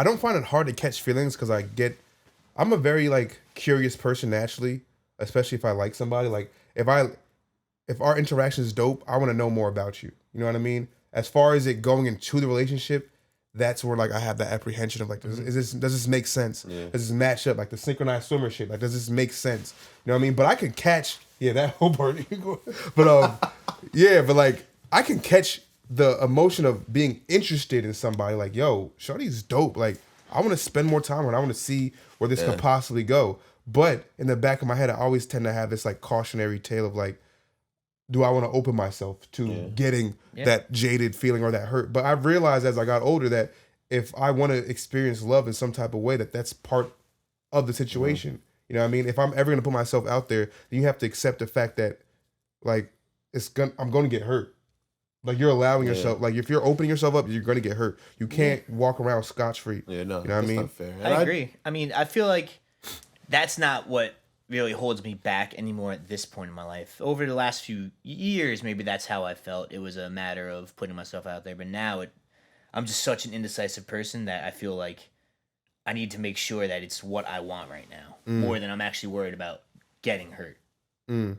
don't find it hard to catch feelings because I'm a very like curious person naturally, especially if I like somebody. Like if our interaction is dope, I want to know more about you. You know what I mean? As far as it going into the relationship, that's where like I have that apprehension of like, does this make sense? Yeah. Does this match up? Like the synchronized swimmer shit. Like, does this make sense? You know what I mean? But I can catch that whole part. But but like I can catch the emotion of being interested in somebody. Like, yo, shorty's dope. Like, I want to spend more time with her. I want to see where this could possibly go. But in the back of my head, I always tend to have this like cautionary tale of like, do I want to open myself to getting that jaded feeling or that hurt? But I've realized as I got older that if I want to experience love in some type of way, that's part of the situation. Mm-hmm. You know what I mean? If I'm ever going to put myself out there, then you have to accept the fact that like I'm going to get hurt. Like you're allowing yourself, like if you're opening yourself up, you're gonna get hurt. You can't walk around scotch free. Yeah, no, you know what I mean? Not fair. I agree. I mean, I feel like that's not what really holds me back anymore at this point in my life. Over the last few years, maybe that's how I felt. It was a matter of putting myself out there, but now I'm just such an indecisive person that I feel like I need to make sure that it's what I want right now, more than I'm actually worried about getting hurt.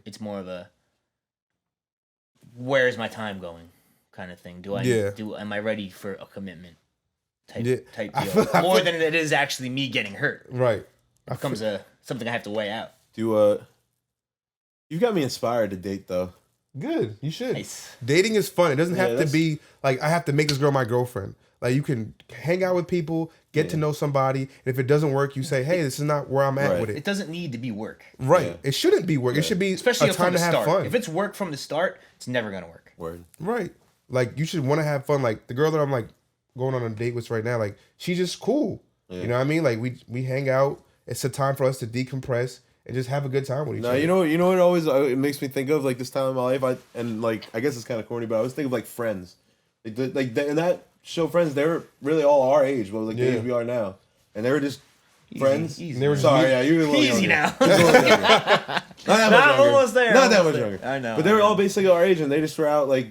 It's more of a where is my time going kind of thing. Am I ready for a commitment type deal? More than it is actually me getting hurt. Right. It becomes something I have to weigh out. You got me inspired to date though. Good. You should. Nice. Dating is fun. It doesn't have to be like I have to make this girl my girlfriend. Like you can hang out with people, get to know somebody, and if it doesn't work, you say, "Hey, this is not where I'm at with it." It doesn't need to be work. Right. Yeah. It shouldn't be work. It should be especially a time to have fun. If it's work from the start, it's never gonna work. Word. Right. Like you should want to have fun. Like the girl that I'm like going on a date with right now, like she's just cool. Yeah. You know what I mean? Like we hang out. It's a time for us to decompress and just have a good time with each other. You know what always it makes me think of like this time in my life. I guess it's kind of corny, but I always think of like Friends. In that show Friends, they were really all our age, but like the age we are now, and they were just friends. Easy. They were you were a little easy younger. now. Not almost there. Not that much younger. I know. But they were all basically our age, and they just were out like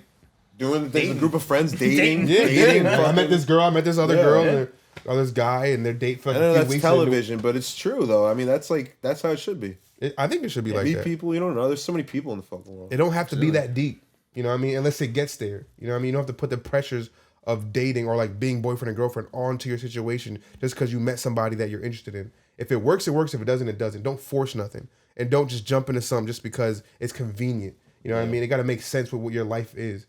doing things. A group of friends dating. dating. I met this girl. I met this other girl. Or this guy, and their date for a few weeks. That's television, but it's true though. I mean, that's how it should be. I think it should be like that. Meet people you don't know. There's so many people in the fucking world. It don't have to be that deep. You know what I mean? Unless it gets there. You know what I mean? You don't have to put the pressures of dating or like being boyfriend and girlfriend onto your situation just because you met somebody that you're interested in. If it works, it works. If it doesn't, it doesn't. Don't force nothing. And don't just jump into something just because it's convenient. You know what I mean? It got to make sense with what your life is.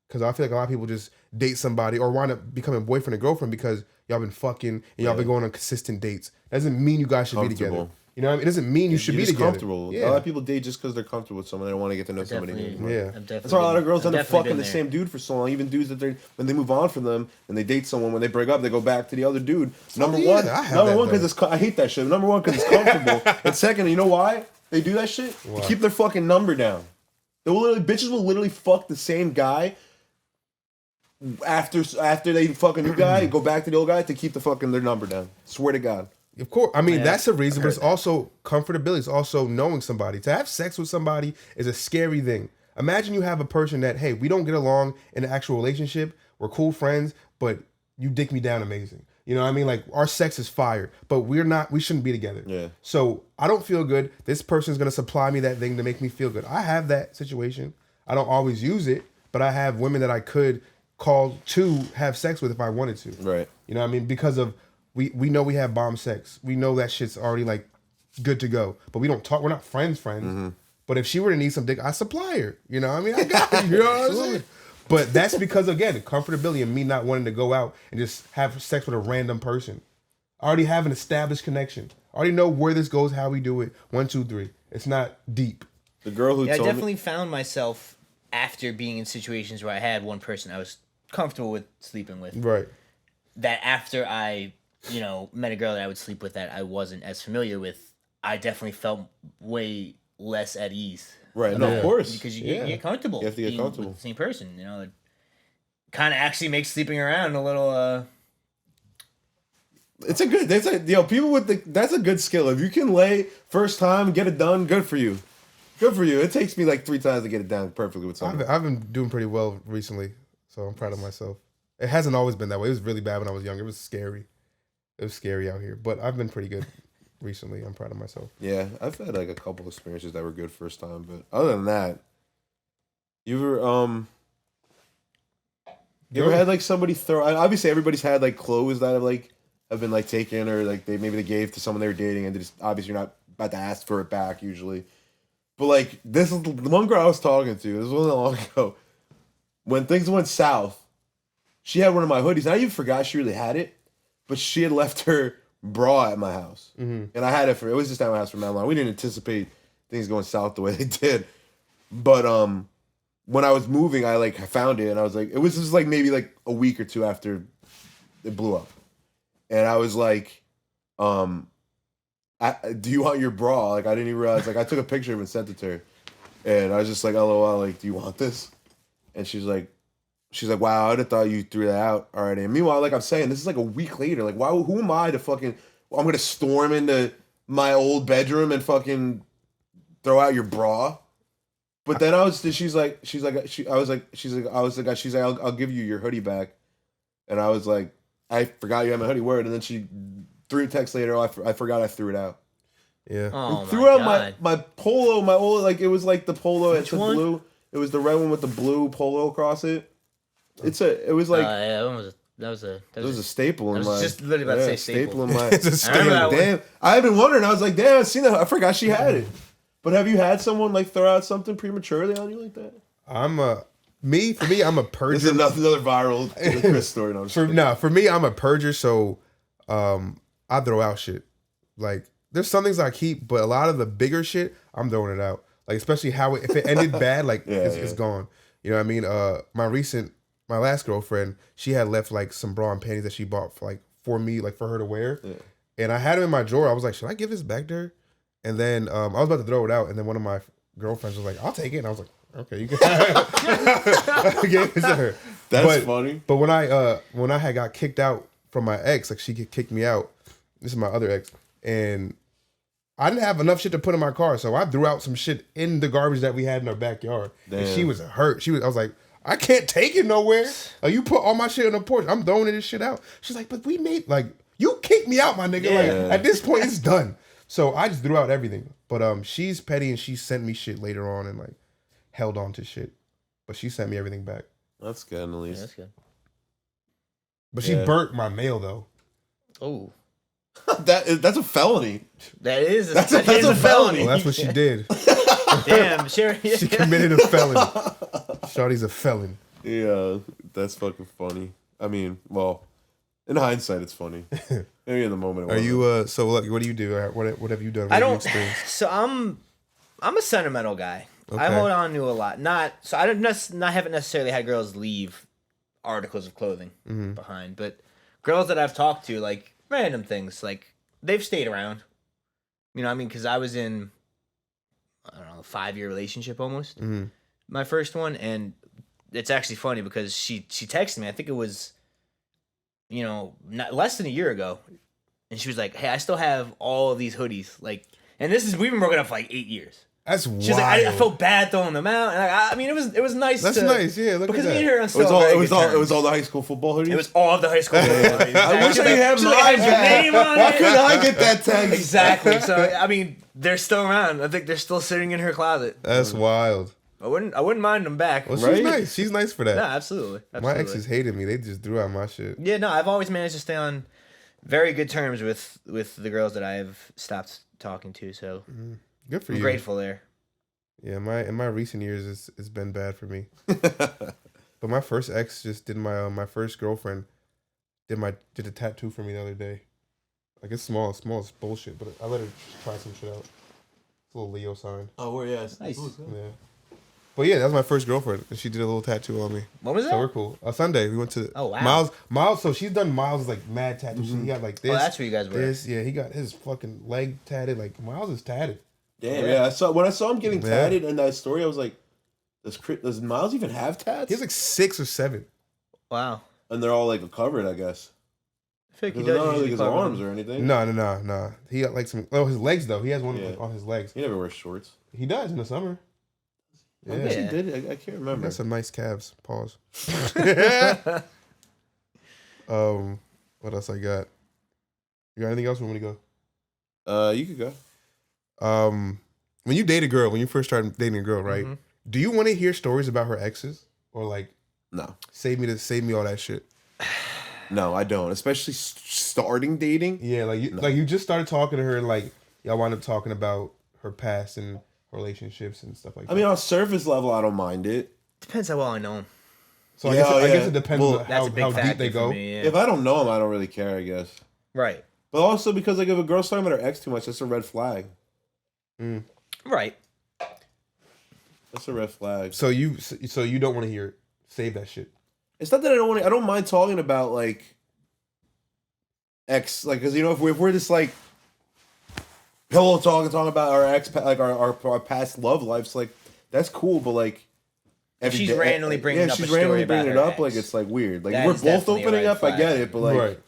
Because I feel like a lot of people just date somebody or wind up becoming boyfriend and girlfriend because y'all been fucking and y'all been going on consistent dates. Doesn't mean you guys should be together. You know what I mean? It doesn't mean you should be together. Comfortable. Yeah. A lot of people date just because they're comfortable with someone. They don't want to get to know somebody new. Yeah. That's why a lot of girls end up fucking the same dude for so long. Even dudes that when they move on from them and they date someone, when they break up, they go back to the other dude. Number one, because I hate that shit. Number one, because it's comfortable. And second, you know why they do that shit? To keep their fucking number down. Bitches will literally fuck the same guy after they fuck a new guy, go back to the old guy to keep their number down. Swear to God. Of course. I mean, that's the reason, but it's also comfortability. It's also knowing somebody. To have sex with somebody is a scary thing. Imagine you have a person that, hey, we don't get along in an actual relationship. We're cool friends, but you dick me down amazing. You know what I mean? Like, our sex is fire, but we shouldn't be together. Yeah. So I don't feel good. This person's going to supply me that thing to make me feel good. I have that situation. I don't always use it, but I have women that I could call to have sex with if I wanted to. Right. You know what I mean? Because of we know we have bomb sex. We know that shit's already like good to go. But we don't talk. We're not friends. Mm-hmm. But if she were to need some dick, I supply her. You know what I mean? I got it. You know what I'm saying? But that's because, again, comfortability and me not wanting to go out and just have sex with a random person. I already have an established connection. I already know where this goes, how we do it. 1, 2, 3. It's not deep. The girl who I definitely found myself after being in situations where I had one person I was comfortable with sleeping with. Right. That after I, met a girl that I would sleep with that I wasn't as familiar with, I definitely felt way less at ease. Right. No, of course. Because you get comfortable. You have to get comfortable with the same person. It kind of actually makes sleeping around a little. It's a good. People with that's a good skill. If you can lay first time, get it done. Good for you. Good for you. It takes me like 3 times to get it down perfectly with someone. I've been doing pretty well recently, so I'm proud of myself. It hasn't always been that way. It was really bad when I was younger. It was scary. It was scary out here, but I've been pretty good recently. I'm proud of myself. Yeah, I've had like a couple experiences that were good first time, but other than that, you ever had like somebody throw? Obviously, everybody's had like clothes that have been like taken or like they gave to someone they were dating, and they just obviously you're not about to ask for it back usually. But like this is the one girl I was talking to. This wasn't long ago. When things went south, she had one of my hoodies, and I even forgot she really had it. But she had left her bra at my house, and I had it it was just at my house for that long. We didn't anticipate things going south the way they did. But when I was moving, I found it, and I was like, it was just like maybe like a week or 2 after it blew up, and I was like, do you want your bra? Like I didn't even realize. Like I took a picture of it and sent it to her, and I was just like, LOL. Like, do you want this? And she's like, she's like, wow, I'd have thought you threw that out already. And meanwhile, like I'm saying, this is like a week later. Like, why? Who am I to fucking? I'm gonna storm into my old bedroom and fucking throw out your bra. But then she's like, I'll give you your hoodie back. And I was like, I forgot you had my hoodie, word. And then she 3 texts later, I forgot I threw it out. Yeah. Oh, threw out my polo, my old, like, it was like the polo. Which one? Blue. It was the red one with the blue polo across it. It was like, that was a staple in my. I was just literally about to say staple. In my. It's a staple. Damn, I've been wondering. I was like, damn, I've seen that. I forgot she had it. But have you had someone like throw out something prematurely on you like that? For me, I'm a purger. This is another viral Chris story. No, for me, I'm a purger. So, I throw out shit. Like, there's some things I keep, but a lot of the bigger shit, I'm throwing it out. Like, especially if it ended bad, like it's gone. You know what I mean? My last girlfriend, she had left like some bra and panties that she bought for me, like for her to wear. Yeah. And I had them in my drawer. I was like, should I give this back to her? And then I was about to throw it out, and then one of my girlfriends was like, I'll take it. And I was like, okay, you can I gave it to her. That's funny. But when I had got kicked out from my ex, like she kicked me out. This is my other ex, and I didn't have enough shit to put in my car, so I threw out some shit in the garbage that we had in our backyard. Damn. And she was hurt. I was like, I can't take it nowhere. Like, you put all my shit on the porch. I'm throwing this shit out. She's like, but we made, like, you kicked me out, my nigga. Yeah. Like, at this point, it's done. So I just threw out everything. But she's petty, and she sent me shit later on and like held on to shit. But she sent me everything back. That's good, at least. Yeah, that's good. But she burnt my mail though. Oh. That's a felony. That is that's a felony. Well, that's what she did. Damn, sure. Yeah. She committed a felony. Shawty's a felon. Yeah, that's fucking funny. I mean, well, in hindsight, it's funny. Maybe in the moment. Are you so like, what do you do? What have you done? What I have you don't. experienced? So I'm a sentimental guy. Okay. I hold on to a lot. I haven't necessarily had girls leave articles of clothing behind, but girls that I've talked to, like random things, like they've stayed around. You know what I mean? Because I was in, I don't know, a 5-year relationship almost. Mm-hmm. My first one, and it's actually funny because she texted me. I think it was, not less than a year ago, and she was like, "Hey, I still have all of these hoodies." Like, and we've been broken up for like 8 years. That's wild. She's like, I felt bad throwing them out, and I mean, it was nice. That's nice, yeah. Look because at that. me and her are still it was all the high school football hoodies. It was all of the high school football hoodies. I wish I had your mine. name on Why it. couldn't I get that tag? Exactly. So I mean, they're still around. I think they're still sitting in her closet. That's wild. I wouldn't mind them back. Well, she's nice. She's nice for that. No, absolutely. My exes hated me. They just threw out my shit. Yeah, no, I've always managed to stay on very good terms with the girls that I've stopped talking to. So good for I'm you. grateful there. Yeah, in my recent years, it's been bad for me. But my first ex just did my first girlfriend did a tattoo for me the other day. Like, it's small as bullshit, but I let her try some shit out. It's a little Leo sign. Oh, where yeah, nice. Yeah. But yeah, that was my first girlfriend, and she did a little tattoo on me. What was that? So we're cool. Sunday we went to. Oh wow. Miles. So she's done Miles' like mad tattoos. He got like this. Oh, that's where you guys were. Yeah, he got his fucking leg tatted. Like, Miles is tatted. Damn, yeah. When I saw him getting tatted in that story, I was like, does Miles even have tats? He has like 6 or 7. Wow. And they're all like covered, I guess. I feel like he does not does like his arms or anything. No. He got like some. Oh, his legs though. He has one like, on his legs. He never wears shorts. He does in the summer. Yeah, I guess he did. I can't remember. He got some nice calves. Pause. What else I got? You got anything else? When we go? You could go. When you date a girl, when you first start dating a girl, right? Mm-hmm. Do you want to hear stories about her exes, or like, no, save me all that shit? No, I don't. Especially starting dating. Yeah, like you just started talking to her, and like y'all wound up talking about her past and relationships and stuff like that. I mean, on surface level, I don't mind it. Depends how well I know him. So I guess it depends on how deep they go. Me, yeah. If I don't know him, I don't really care, I guess. Right. But also because like if a girl's talking about her ex too much, that's a red flag. Mm. Right. That's a red flag. So you don't want to hear it. Save that shit. It's not that I don't mind talking about like ex, like, because if we're just like pillow talking about our ex, like our past love lives, like that's cool. But like She's randomly bringing up a story about her ex. like it's like weird. Like That we're is both definitely a opening red up. I flag. get it, but like, Right.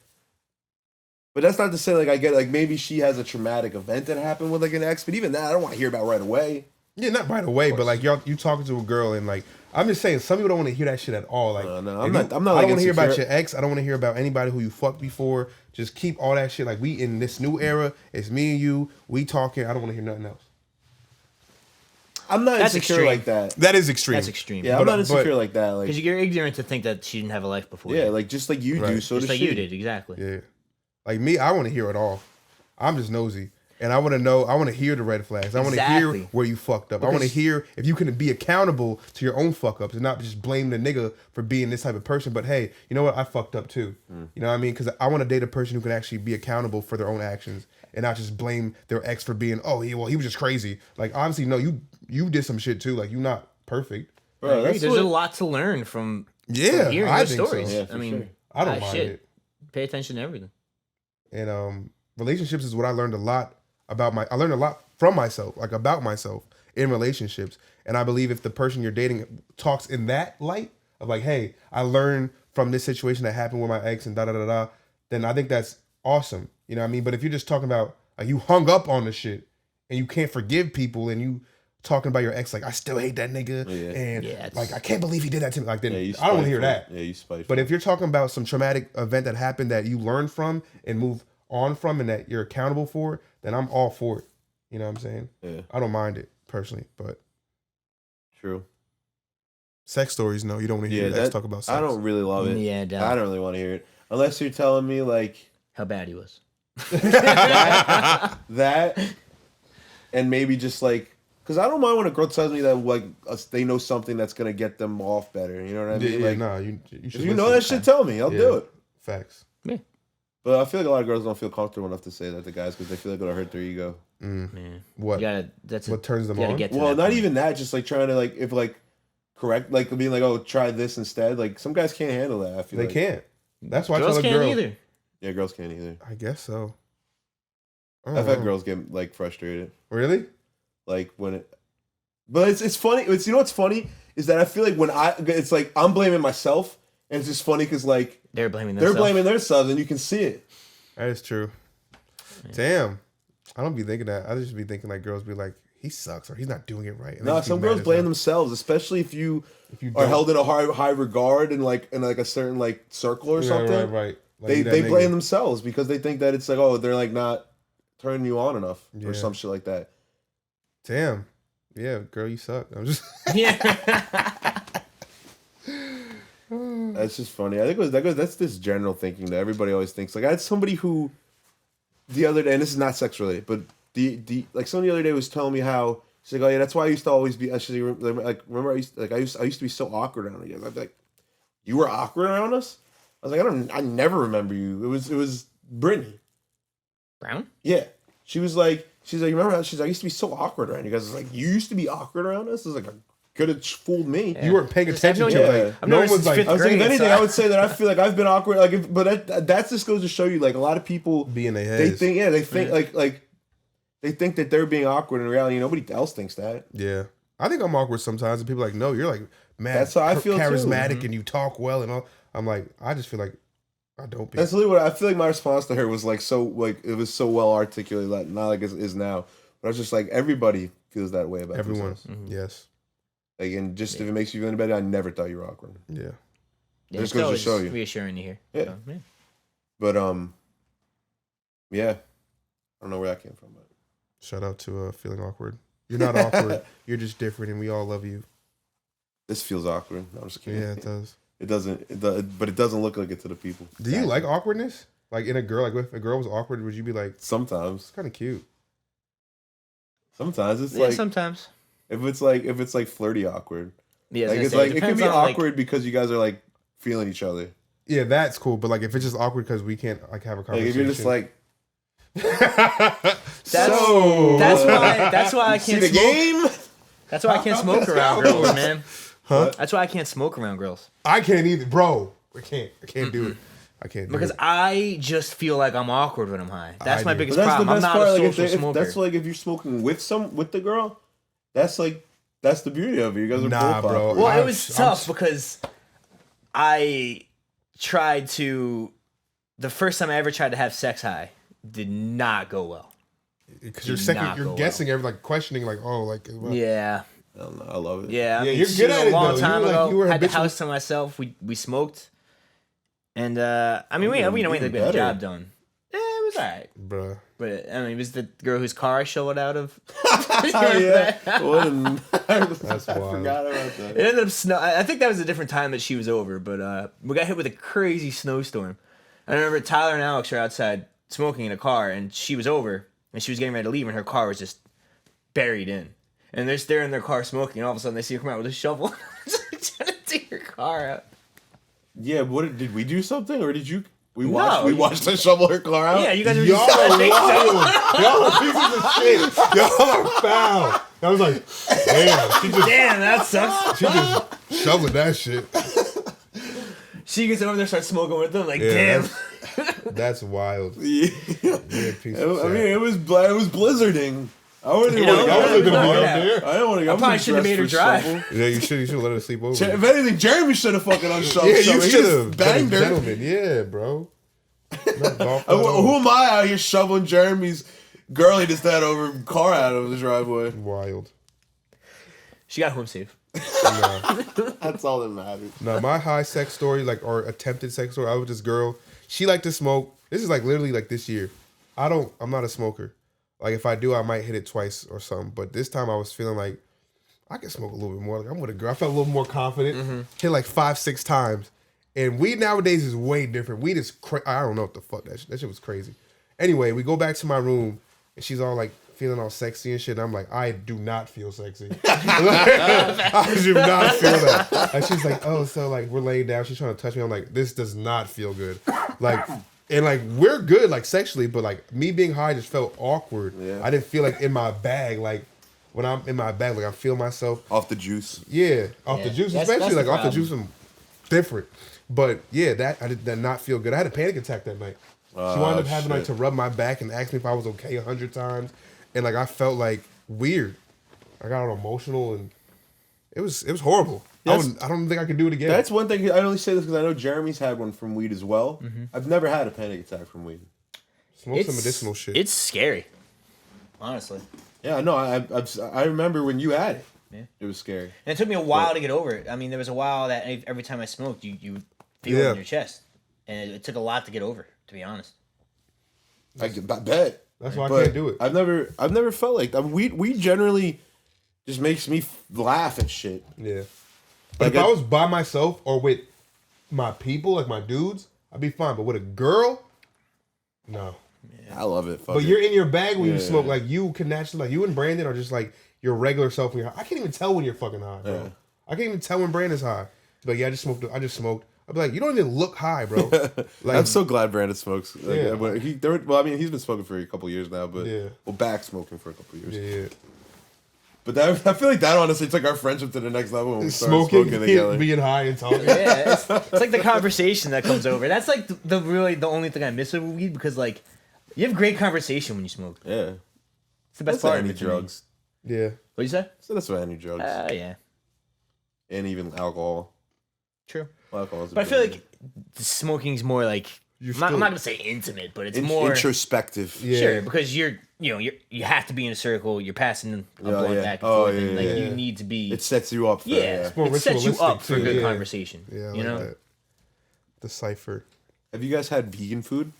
but that's not to say like I get like maybe she has a traumatic event that happened with like an ex. But even that, I don't want to hear about right away. Yeah, not right away, but like you talking to a girl and like I'm just saying some people don't want to hear that shit at all. Like No, I'm not. I Like, don't want to hear about insecure. your ex. I don't want to hear about anybody who you fucked before. Just keep all that shit. Like we in this new era. It's me and you. We talking. I don't want to hear nothing else. I'm not That's insecure extreme. like that. That is extreme. That's extreme. Yeah, I'm But- not insecure like that. Like Because you're ignorant to think that she didn't have a life before. yeah, you. like just like you do. Right. So just does like she. you did, exactly. Yeah. Like me, I want to hear it all. I'm just nosy. And I want to know, I want to hear the red flags. I want to hear Exactly. where you fucked up. I want to hear if you can be accountable to your own fuck ups and not just blame the nigga for being this type of person. But hey, you know what? I fucked up too. You know what I mean? Because I want to date a person who can actually be accountable for their own actions and not just blame their ex for being, oh, he was just crazy. Like, honestly, no, you did some shit too. Like, you're not perfect. Bro, There's a lot to learn from Yeah, hearing I your think so. stories. Yeah, I for mean, sure. I don't mind it. Pay attention to everything. And relationships is what I learned a lot about I learned a lot from myself, like about myself in relationships. And I believe if the person you're dating talks in that light of like, hey, I learned from this situation that happened with my ex and da da da da, then I think that's awesome. You know what I mean? But if you're just talking about like you hung up on the shit and you can't forgive people and you talking about your ex like I still hate that nigga and like I can't believe he did that to me, like then I don't want to hear that. Yeah, you spiteful. But if you're talking about some traumatic event that happened that you learned from and move on from and that you're accountable for, then I'm all for it. You know what I'm saying? Yeah. I don't mind it personally, but True. sex stories, no, you don't want to hear your ex talk about sex. I don't really love it. Yeah, I don't really want to hear it unless you're telling me like how bad he was. that, and maybe just like. Because I don't mind when a girl tells me that like they know something that's gonna get them off better. You know what I mean? Yeah, like, no, you if should you know listen. that shit, tell me. I'll do it. Facts. Yeah. But I feel like a lot of girls don't feel comfortable enough to say that to guys because they feel like it'll hurt their ego. Man. What? You gotta, that's What turns them you gotta on? get to Well, that not point. even that. Just like trying to like if like correct like being like oh try this instead. Like some guys can't handle that. I feel They like. can't. That's why Girls I tell a can't girl. either. Yeah, girls can't either. I guess so. I don't I've had know. girls get like frustrated. Really? Like when it. But it's funny. It's you know what's funny is that I feel like when it's like I'm blaming myself and it's just funny because like They're blaming they're themselves. blaming themselves and you can see it. That is true. Damn. I don't be thinking that. I just be thinking like girls be like, he sucks or he's not doing it right. And they No, just be some mad girls as blame hell. themselves, especially if you you are don't. held in a high regard and like in like a certain like circle or Yeah, something. right. Like, They you that they nigga. blame themselves because they think that it's like oh they're like not turning you on enough Yeah. or some shit like that. Damn. Yeah, girl, you suck. I'm just. Yeah. That's just funny. I think that's this general thinking that everybody always thinks. Like I had somebody who the other day, and this is not sex related, but the like someone the other day was telling me how she's like, oh yeah, that's why I used to always be. She's like, remember I used to be so awkward around you guys. I'd be like, you were awkward around us. I was like, I never remember you. It was Brittany. Brown? Yeah, she's like, you remember how she's like, I used to be so awkward around you guys. I was like, you used to be awkward around us. I was like, could have fooled me. You weren't paying attention to known- it. yeah. Like, I've no known one her was since like, fifth I was like, if grade, anything, so- I would say that I feel like I've been awkward. Like, but that just goes to show you, like, a lot of people be in their they heads. think like they think that they're being awkward. In reality, nobody else thinks that. Yeah. I think I'm awkward sometimes, and people are like, no, you're like mad, That's how I feel, too. charismatic, and you talk well, and all. I'm like, I just feel like I don't be. That's literally what I feel like. My response to her was like so like it was so well articulated, like not like it is now. But I was just like everybody feels that way about Everyone, themselves. yes, Like, and just if it makes you feel any better, I never thought you were awkward. yeah. Yeah, Just it's goes to always show you. reassuring to hear. Yeah. So, yeah. But yeah, I don't know where that came from. But Shout out to feeling awkward. You're not awkward. You're just different, and we all love you. this feels awkward. No, I'm just kidding. Yeah, it does. It doesn't. But it doesn't look like it to the people. Do you like awkwardness? Like in a girl, like if a girl was awkward, would you be like, Sometimes. it's kind of cute? Sometimes it's Yeah, like sometimes. if it's like flirty awkward. Yeah, Like it's like it can be awkward because you guys are like feeling each other. Yeah, that's cool. But like if it's just awkward because we can't like have a Like conversation. if you're just like That's why I see can't the smoke. game. That's why I can't smoke around girls, man. Huh? That's why I can't smoke around girls. I can't either, bro. I can't do it. I can't do Because it. I just feel like I'm awkward when I'm high. That's I my do. biggest But that's the problem. I'm best not part. a Like social if smoker. that's like if you're smoking with the girl, that's like That's the beauty of it. You guys are Nah, bull bro. poppers. Well, it was tough because I tried to. The first time I ever tried to have sex high did not go well. Because you're guessing, like questioning, like, oh, like. What? Yeah. I don't know. I love it. Yeah, I mean, you're good at it, a long though. time ago. You were had the habitual. house to myself. We smoked, and we ended up getting the job done. It was alright, Bruh. but I mean, it was the girl whose car I showed out of. Yeah. That's I wild. forgot about that. It ended up snow. I think that was a different time that she was over, but we got hit with a crazy snowstorm. I remember Tyler and Alex were outside smoking in a car, and she was over, and she was getting ready to leave, and her car was just buried in. And they're staring in their car smoking, and all of a sudden they see her come out with a shovel, trying to take her car out. Yeah, what did we do something or did you? We No, watched her shovel her car out. Yeah, you guys are Y'all just are wild. Y'all are pieces of shit. Y'all are foul. I was like, damn. Damn, that sucks. She just shoveling that shit. She gets over there, starts smoking with them. Like, Yeah, damn. That's wild. Yeah. Yeah, piece of I shit. mean, it was blizzarding. I wouldn't You want know, to I was go looking there. for yeah. up there. I don't want to go. I probably shouldn't have made her drive. Yeah, you should let her sleep over. If anything, Jeremy should have fucking unshoved. Yeah, you something. He should just have. banged her. Gentleman. Yeah, bro. Not golf Who am I out here shoveling Jeremy's girl he just had over car out of the driveway? Wild. She got home safe. No. That's all that matters. No, my high sex story, like, or attempted sex story, I was with this girl. She liked to smoke. This is like literally like this year. I'm not a smoker. Like, if I do, I might hit it twice or something. But this time I was feeling like I can smoke a little bit more. Like, I'm with a girl. I felt a little more confident. Hit like 5-6 times. And weed nowadays is way different. Weed is I don't know what the fuck. That shit was crazy. Anyway, we go back to my room, and she's all like feeling all sexy and shit. And I'm like, I do not feel sexy. I do not feel that. And she's like, oh, so like we're laying down. She's trying to touch me. I'm like, this does not feel good. Like, and like we're good like sexually, but like me being high just felt awkward. Yeah. I didn't feel like in my bag. Like when I'm in my bag, like I feel myself. Off the juice. Yeah, off Yeah, the juice, that's especially the like off the problem. juice. I'm different. But yeah, that I did not feel good. I had a panic attack that night. She wound up having like to rub my back and ask me if I was okay 100 times, and like I felt like weird. I got all emotional and it was horrible. I don't think I could do it again. That's one thing. I only say this because I know Jeremy's had one from weed as well. I've never had a panic attack from weed. Smoke some medicinal shit. It's scary. Honestly. Yeah, no, I remember when you had it. Yeah. It was scary. And it took me a while to get over it. I mean, there was a while that every time I smoked, you feel it in your chest. And it took a lot to get over, to be honest. I bet. That's why I But can't do it. I've never felt like that. Weed generally just makes me laugh at shit. Yeah. But Like if I was by myself or with my people, like my dudes, I'd be fine. But with a girl, no. I love it. Fuck But it. you're in your bag when you Yeah. smoke. Like you can naturally, like you and Brandon are just like your regular self when you're high. I can't even tell when you're fucking high, bro. Yeah. I can't even tell when Brandon's high. But yeah, I just smoked. I'd be like, you don't even look high, bro. Like, I'm so glad Brandon smokes. Like, Yeah. well, I mean, he's been smoking for a couple years now, but Yeah. back smoking for a couple years. yeah. But I feel like that honestly took our friendship to the next level when we started Smoking, smoking together. being high and talking. Yeah, it's like the conversation that comes over. That's like the only thing I miss with weed because like you have great conversation when you smoke. Yeah, It's the best that's part why I of need it. to me. drugs. Yeah. What you say? So that's why I need drugs Yeah, and even alcohol. true. Well, alcohol is a But I big feel one. like smoking's more like I'm not gonna say intimate, but it's more introspective. Yeah. sure because you have to be in a circle. You're passing a blunt back and Oh, forth, yeah, and like yeah. you need to be. It sets you up. For, yeah, more it sets you ritualistic, up for too, good yeah. conversation. Yeah, I you like know. that. The cipher. Have you guys had vegan food?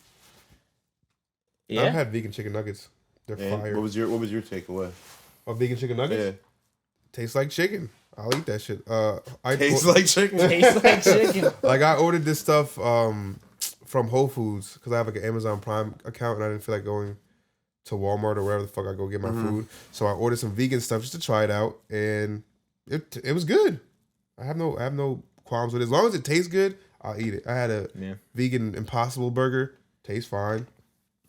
Yeah. I've had vegan chicken nuggets. They're And fire. what was your takeaway? Vegan chicken nuggets? Yeah, Tastes like chicken. I'll eat that shit. tastes like chicken. Tastes like chicken. Like I ordered this stuff from Whole Foods because I have like an Amazon Prime account and I didn't feel like going to Walmart or wherever the fuck I go get my food. So I ordered some vegan stuff just to try it out, and it was good. I have no qualms with it. As long as it tastes good, I'll eat it. I had a vegan Impossible burger. Tastes fine.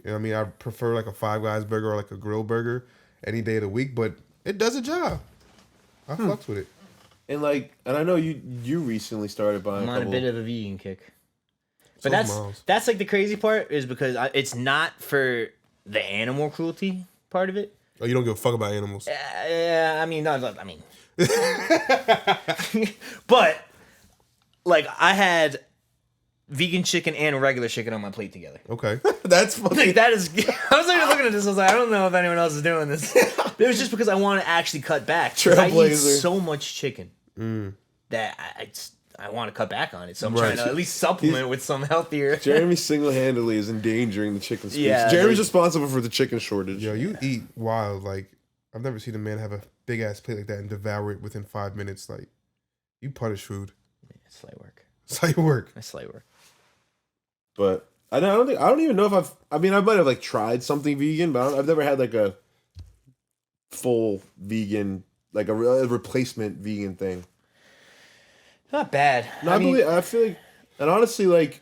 You know what I mean? I prefer like a Five Guys burger or like a grill burger any day of the week, but it does a job. I fucks with it. And I know you recently started buying. I'm on a bit of a vegan kick. But So's Miles. that's like the crazy part is because it's not for the animal cruelty part of it. Oh, you don't give a fuck about animals. Yeah, I mean, But like I had vegan chicken and regular chicken on my plate together. Okay. That's fucking. Like that is. I was like looking at this. I was like, I don't know if anyone else is doing this. But it was just because I want to actually cut back. 'Cause I eat Trailblazer. so much chicken that I want to cut back on it. So I'm trying to at least supplement with some healthier. Jeremy single-handedly is endangering the chicken species. Yeah, Jeremy's responsible for the chicken shortage. Yo, you eat wild. Like, I've never seen a man have a big ass plate like that and devour it within 5 minutes. Like, you punish food. It's slight work. It's how you work. It's slight work. But I don't even know if I might have like tried something vegan, but I've never had like a full vegan, like a replacement vegan thing. Not bad. No, I feel like, and honestly, like,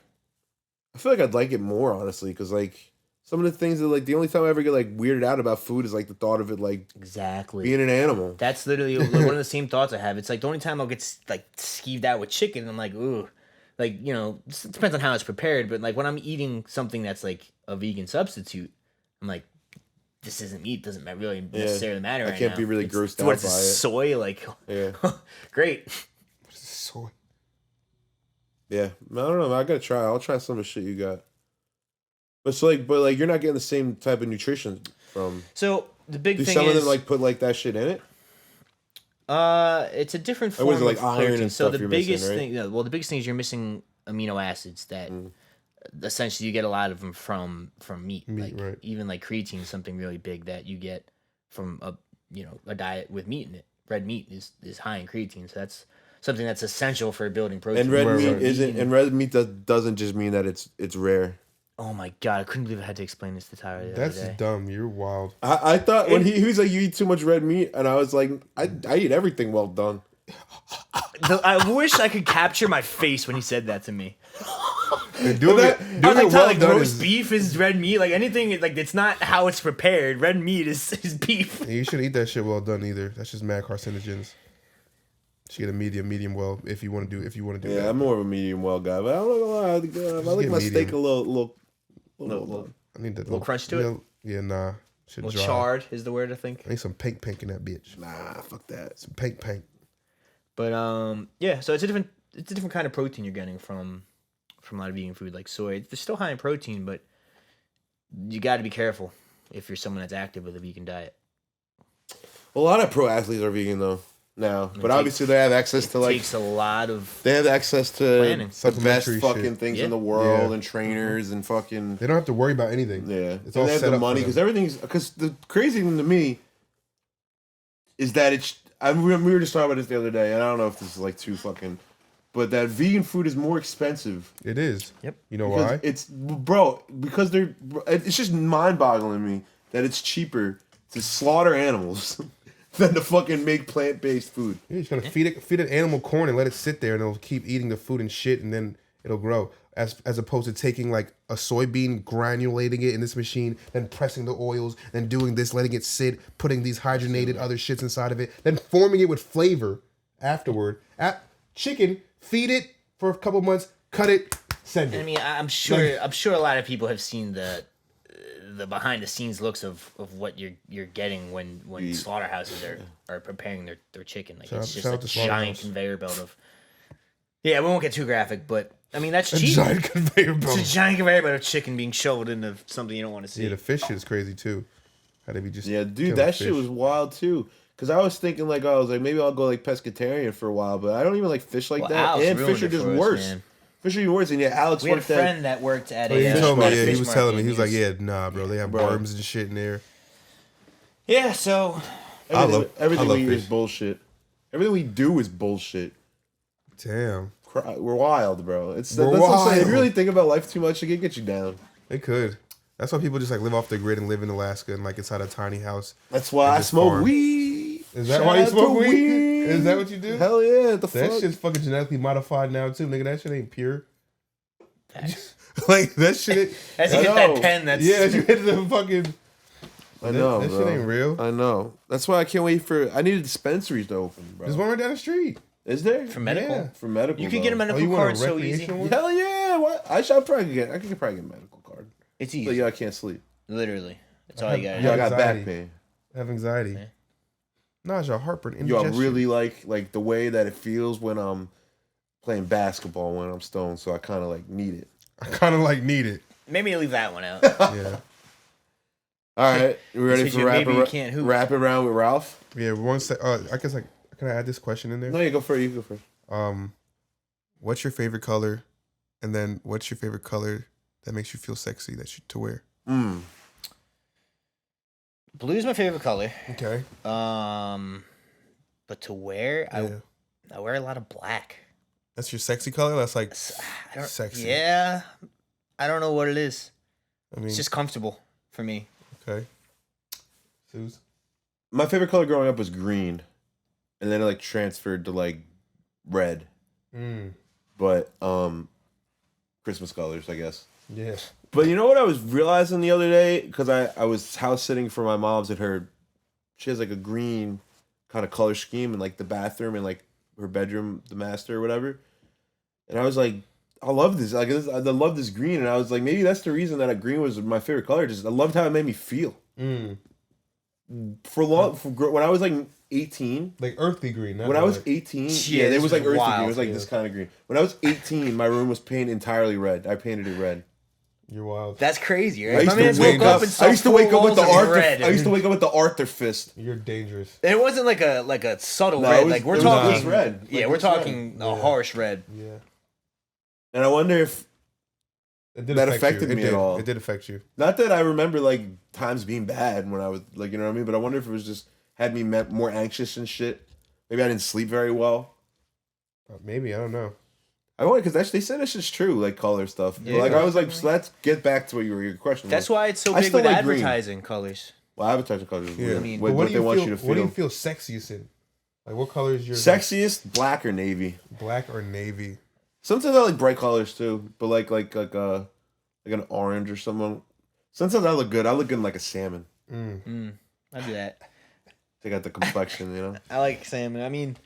I feel like I'd like it more, honestly, because like some of the things that like the only time I ever get like weirded out about food is like the thought of it like Exactly. being an animal. That's literally one of the same thoughts I have. It's like the only time I'll get like skeeved out with chicken, I'm like, ooh, like it depends on how it's prepared, but like when I'm eating something that's like a vegan substitute, I'm like, this isn't meat. Doesn't really necessarily matter. I right can't now. be really It's- grossed out what is by this, it. soy, like, Yeah, great. Soy. yeah. I don't know. I gotta try. I'll try some of the shit you got. But you're not getting the same type of nutrition from. So the big Do thing some is, of them like put like that shit in it? it's a different form Or was it, like, of iron protein. and So stuff the you're missing, biggest right? thing, the biggest thing is you're missing amino acids that essentially you get a lot of them from meat. Meat, Like, right. even like creatine is something really big that you get from a diet with meat in it. Red meat is high in creatine, so that's something that's essential for building protein. And red Right, meat right. isn't. And red meat doesn't just mean that it's rare. Oh my god, I couldn't believe I had to explain this to Tyler the That's other day. dumb. You're wild. I thought when he was like, you eat too much red meat, and I was like, I eat everything well done. I wish I could capture my face when he said that to me. And doing that- it, I doing was like, it Tyler, well like done roast is. beef is red meat. Like anything, like it's not how it's prepared. Red meat is beef. You shouldn't eat that shit well done either. That's just mad carcinogens. You get a medium well if you want to do Yeah, that. I'm more of a medium well guy, but I'm not gonna lie, I like get my steak medium. a little I need that little crunch to it? Yeah, nah. Shit Well, dry. charred is the word, I think. I need some pink in that bitch. Nah, fuck that. Some pink. But yeah. So it's a different kind of protein you're getting from a lot of vegan food, like soy. It's still high in protein, but you got to be careful if you're someone that's active with a vegan diet. A lot of pro athletes are vegan though now, but takes- obviously they have access to It like takes a lot of. they have access to planning. the best Supplementary fucking shit. things Yeah. in the world Yeah. and trainers and fucking They don't have to worry about anything. yeah. It's And all they have set the up for money them. because the crazy thing to me is that we were just talking about this the other day, and I don't know if this is like too fucking, but that vegan food is more expensive. It is. Yep. You know Because why? because it's just mind-boggling to me that it's cheaper to slaughter animals than to fucking make plant-based food. You're just gonna feed an animal corn and let it sit there, and it'll keep eating the food and shit, and then it'll grow. As opposed to taking like a soybean, granulating it in this machine, then pressing the oils, then doing this, letting it sit, putting these hydrogenated other shits inside of it, then forming it with flavor afterward. Chicken, feed it for a couple months, cut it, send it. I mean, I'm sure a lot of people have seen the behind the scenes looks of what you're getting when slaughterhouses are preparing their chicken. Like it's just shout a out to giant Slaughterhouse. conveyor belt of. Yeah, we won't get too graphic, but I mean that's A cheap. giant conveyor It's belt. a giant conveyor belt of chicken being shoveled into something you don't want to see. Yeah, the fish shit is crazy too. How they be just Yeah, dude, killing that shit fish. was wild too. Cause I was thinking like, I was like, maybe I'll go like pescatarian for a while, but I don't even like fish like Well, that. Alex And ruined fish are it just for us, worse. man. Fish are even worse. And yeah, Alex We had a worked at. friend that worked at Oh, he a. told me, at a yeah, he fish was market, telling me, and he was like, yeah, nah, bro, they have Bro. worms and shit in there. Yeah, so Everything love we eat is fish. bullshit. Everything we do is bullshit. Damn, We're wild, bro. That's We're what I'm saying. If you wild. really think about life too much, it can get you down. they could. That's why people just like live off the grid and live in Alaska and like inside a tiny house. That's why And I just smoke farm. weed. Is that Shout why you out smoke to weed? Is that what you do? Hell yeah! The That fuck? shit's fucking genetically modified now too, nigga. That shit ain't pure. facts. Like that shit. As you I hit know. that pen, that's Yeah, you hit the fucking. I know, that bro. shit ain't real. I know. That's why I can't wait for. I need dispensaries to open, bro. There's one right down the street. Is there for medical. Yeah. for medical? You could get a though? medical you want a card so easy. recreational one? Hell yeah! What? I could probably get a medical card. It's easy. But yeah, I can't sleep. Literally, that's all you got. Yeah, I got back anxiety. pain. I have anxiety. Yeah. nausea, heartburn, Yo, I indigestion. really like the way that it feels when I'm playing basketball when I'm stoned. So I kind of like need it. I kind of like need it. Maybe leave that one out. Yeah. All right, you ready Since for you maybe you can't hoop. wrap it around with Ralph? Yeah. One sec. I guess like, can I add this question in there? No, you go first. You go first. What's your favorite color? And then what's your favorite color that makes you feel sexy to wear? Blue's my favorite color. Okay. But to wear, I wear a lot of black. That's your sexy color? That's like I sexy. Yeah. I don't know what it is. I mean, It's just comfortable for me. okay. Suze? My favorite color growing up was green, and then it like transferred to like red. But Christmas colors, I guess. Yeah. But you know what I was realizing the other day? Because I was house sitting for my mom's at her. She has like a green kind of color scheme in like the bathroom and like her bedroom, the master or whatever. And I was like, I love this. I love this green. And I was like, maybe that's the reason that green was my favorite color. Just I loved how it made me feel. When I was like 18, like earthy green. When I was 18, yeah, it was like earthy green. It was like this kind of green. When I was 18, my room was painted entirely red. I painted it red. You're wild. That's crazy, right? I used to wake up with the Arthur. I used to wake up with the Arthur fist. You're dangerous. And it wasn't like a subtle red. Like we're talking red. Yeah, we're talking a harsh red. Yeah. And I wonder if that affected me at all. It did affect you. Not that I remember like times being bad when I was like, you know what I mean. But I wonder if it was just had me more anxious and shit. Maybe I didn't sleep very well. Maybe I don't know. I wonder because they said it's just true, like color stuff. Yeah, like I was like, so let's get back to what your question. That's why it's so big with advertising colors. Well, advertising colors. Yeah. I mean, what they want you to feel. What do you feel sexiest in? Like, what color is your sexiest? Black or navy? Black or navy? Sometimes I like bright colors too, but like an orange or something. Sometimes I look good. I look good in like a salmon. I do that. Take out the complexion, you know. I like salmon. I mean,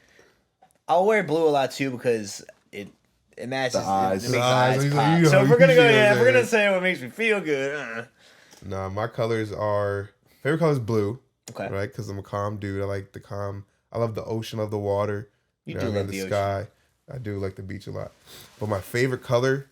I'll wear blue a lot too because it matches the eyes. It makes the eyes pop. So if we're gonna go, if we're gonna say what makes me feel good. Nah, my colors are favorite color is blue. Okay. Right, because I'm a calm dude. I like the calm. I love the ocean, love the water. You do love the sky. I do like the beach a lot. But my favorite color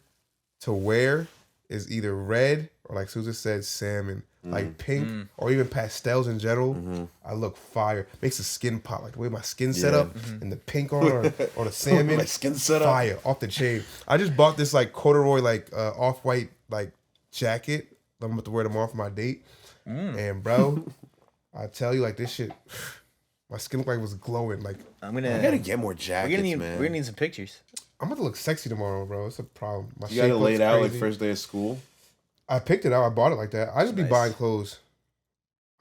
to wear is either red or, like Susan said, salmon. Like pink or even pastels in general. I look fire. Makes the skin pop. Like the way my skin set up and the pink on or the salmon. My skin set up. Fire. Off the chain. I just bought this like corduroy like off-white like jacket. I'm about to wear tomorrow for my date. And bro, I tell you like this shit, my skin looked like it was glowing. Like I gotta get more jackets, man. We're gonna need some pictures. I'm about to look sexy tomorrow, bro. It's a problem. My you got it laid out like first day of school? I picked it out. I bought it like that. I just be buying clothes.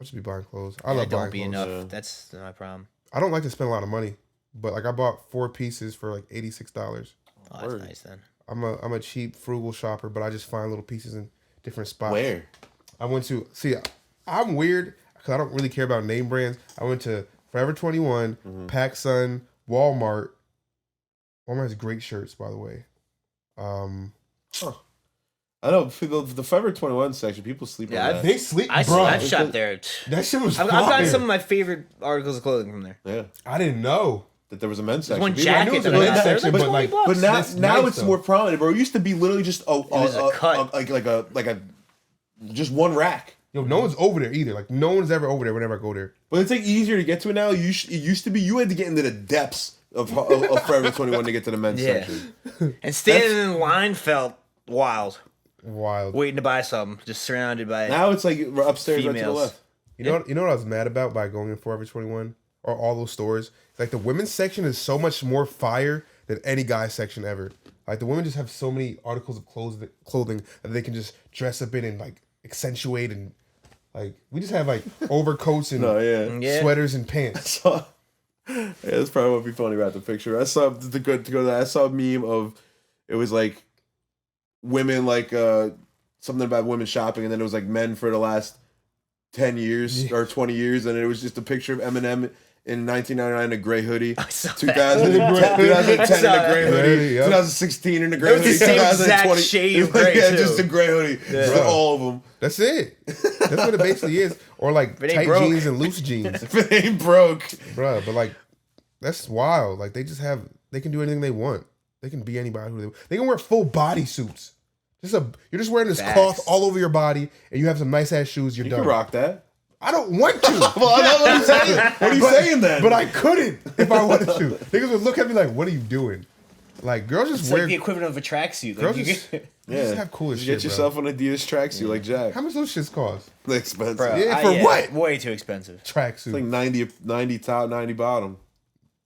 I just be buying clothes. I love buying clothes. Enough. Yeah. That's my problem. I don't like to spend a lot of money, but like I bought 4 pieces for like $86. Oh, that's nice then. I'm a cheap, frugal shopper, but I just find little pieces in different spots. Where? I went to I'm weird because I don't really care about name brands. I went to Forever 21, PacSun, Walmart. Walmart has great shirts, by the way. I know the Forever 21 section. People sleep on that. They sleep. I've shot there. That shit was. I've gotten some of my favorite articles of clothing from there. Yeah, I didn't know that there was a men's section. One jacket that I got section, but like, now it's more prominent, bro. It used to be literally just a cut, like a just one rack. Yo, no one's over there either. Like no one's ever over there whenever I go there. But it's like easier to get to it now. It used to be you had to get into the depths of Forever 21 to get to the men's section. And standing in line felt wild. Waiting to buy something, just surrounded by. Now it's like upstairs, females. right to the left. You know what I was mad about by going in Forever 21 or all those stores? Like the women's section is so much more fire than any guy's section ever. Like the women just have so many articles of clothing that they can just dress up in and like accentuate and like we just have like overcoats and sweaters and pants. That's probably what would be funny about the picture. I saw I saw a meme of it was like women like something about women shopping, and then it was like men for the last 10 years or 20 years, and it was just a picture of Eminem in 1999 in a gray hoodie, 2010 in a gray hoodie, 2016 in a gray hoodie, the same exact shade of gray just a gray hoodie, all of them. That's it. That's what it basically is. Or like If it ain't tight broke. jeans and loose jeans. If it ain't broke. Bruh, but like, that's wild. Like, they can do anything they want. They can be anybody who they can wear full body suits. You're just wearing this cloth all over your body, and you have some nice ass shoes. You're You done. can rock that. I don't want to. Well, that's what I'm saying. What are you saying then? But I couldn't if I wanted to. Niggas would look at me like, "What are you doing?" Like, girls just It's wear. like the equivalent of a tracksuit. Girls Like, just have cool as Just shit. get yourself an Adidas tracksuit like Jack. How much those shits cost? They're expensive. bro, Yeah, for what? Way too expensive. Tracksuit. It's like 90 top, 90 bottom.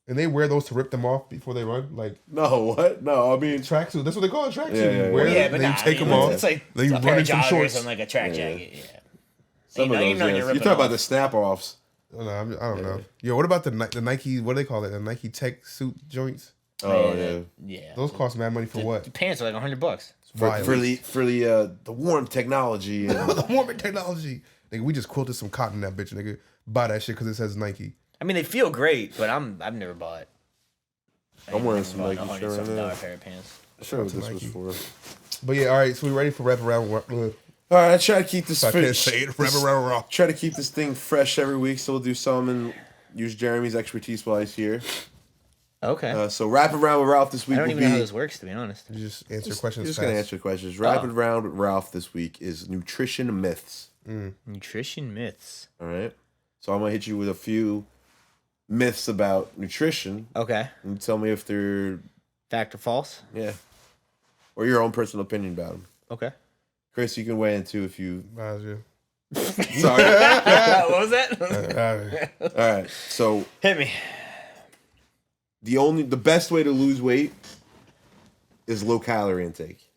And they wear those to rip them off before they run. Like, No, what? No, I mean, tracksuit. That's what they call a tracksuit. Yeah, You wear Yeah, it, but then nah, you take I mean, them off. It's like then you a pair run of in some joggers shorts. and like a track jacket. Yeah. some of You those, know yes. you're You ripping talk about off. the snap-offs. I don't know. Yo, what about the Nike? What do they call it? The Nike Tech suit joints. Oh, yeah. Yeah. Those cost mad money for what? The pants are like $100. For the warm technology. And The warming technology. Nigga, we just quilted some cotton in that bitch, nigga. Buy that shit because it says Nike. I mean, they feel great, but I've never bought. I'm wearing some Nike $100 shirt right something now. pair of pants. Sure what this Nike. was for. But yeah, all right. So we ready for wrap around? All right, I try to keep this I can't say it. Wrap around. Try to keep this thing fresh every week, so we'll do some and use Jeremy's expertise while he's here. Okay. So Rapid Round with Ralph this week I don't will even know how be... this works, to be honest. You just answer questions. Just fast. going to answer questions. Rapid Round with Ralph this week is nutrition myths. Nutrition myths. All right? So I'm going to hit you with a few myths about nutrition. Okay. And you tell me if they're... Fact or false? Yeah. Or your own personal opinion about them. Okay. Chris, you can weigh in too if you... what Sorry. was that? All right. So Hit me. the best way to lose weight is low calorie intake.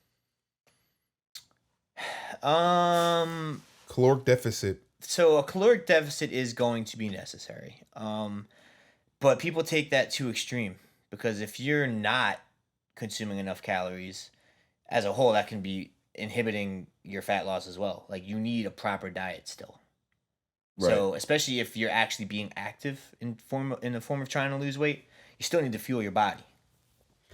Caloric deficit. So a caloric deficit is going to be necessary. But people take that too extreme because if you're not consuming enough calories as a whole, that can be inhibiting your fat loss as well. Like you need a proper diet still. Right. So especially if you're actually being active in the form of trying to lose weight, you still need to fuel your body.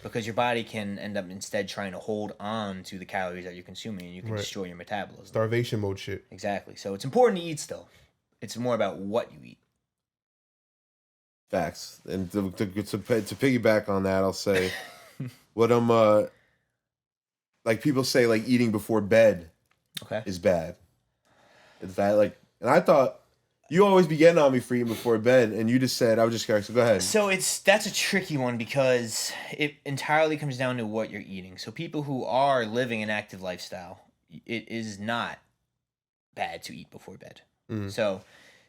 Because your body can end up instead trying to hold on to the calories that you're consuming and you can destroy your metabolism. Starvation mode shit. Exactly. So it's important to eat still. It's more about what you eat. Facts. And to piggyback on that, I'll say what like people say like eating before bed Okay. is bad. Is that like, and I thought you always be getting on me for eating before bed, and you just said I was just curious. So go ahead. So that's a tricky one because it entirely comes down to what you're eating. So people who are living an active lifestyle, it is not bad to eat before bed. Mm-hmm. So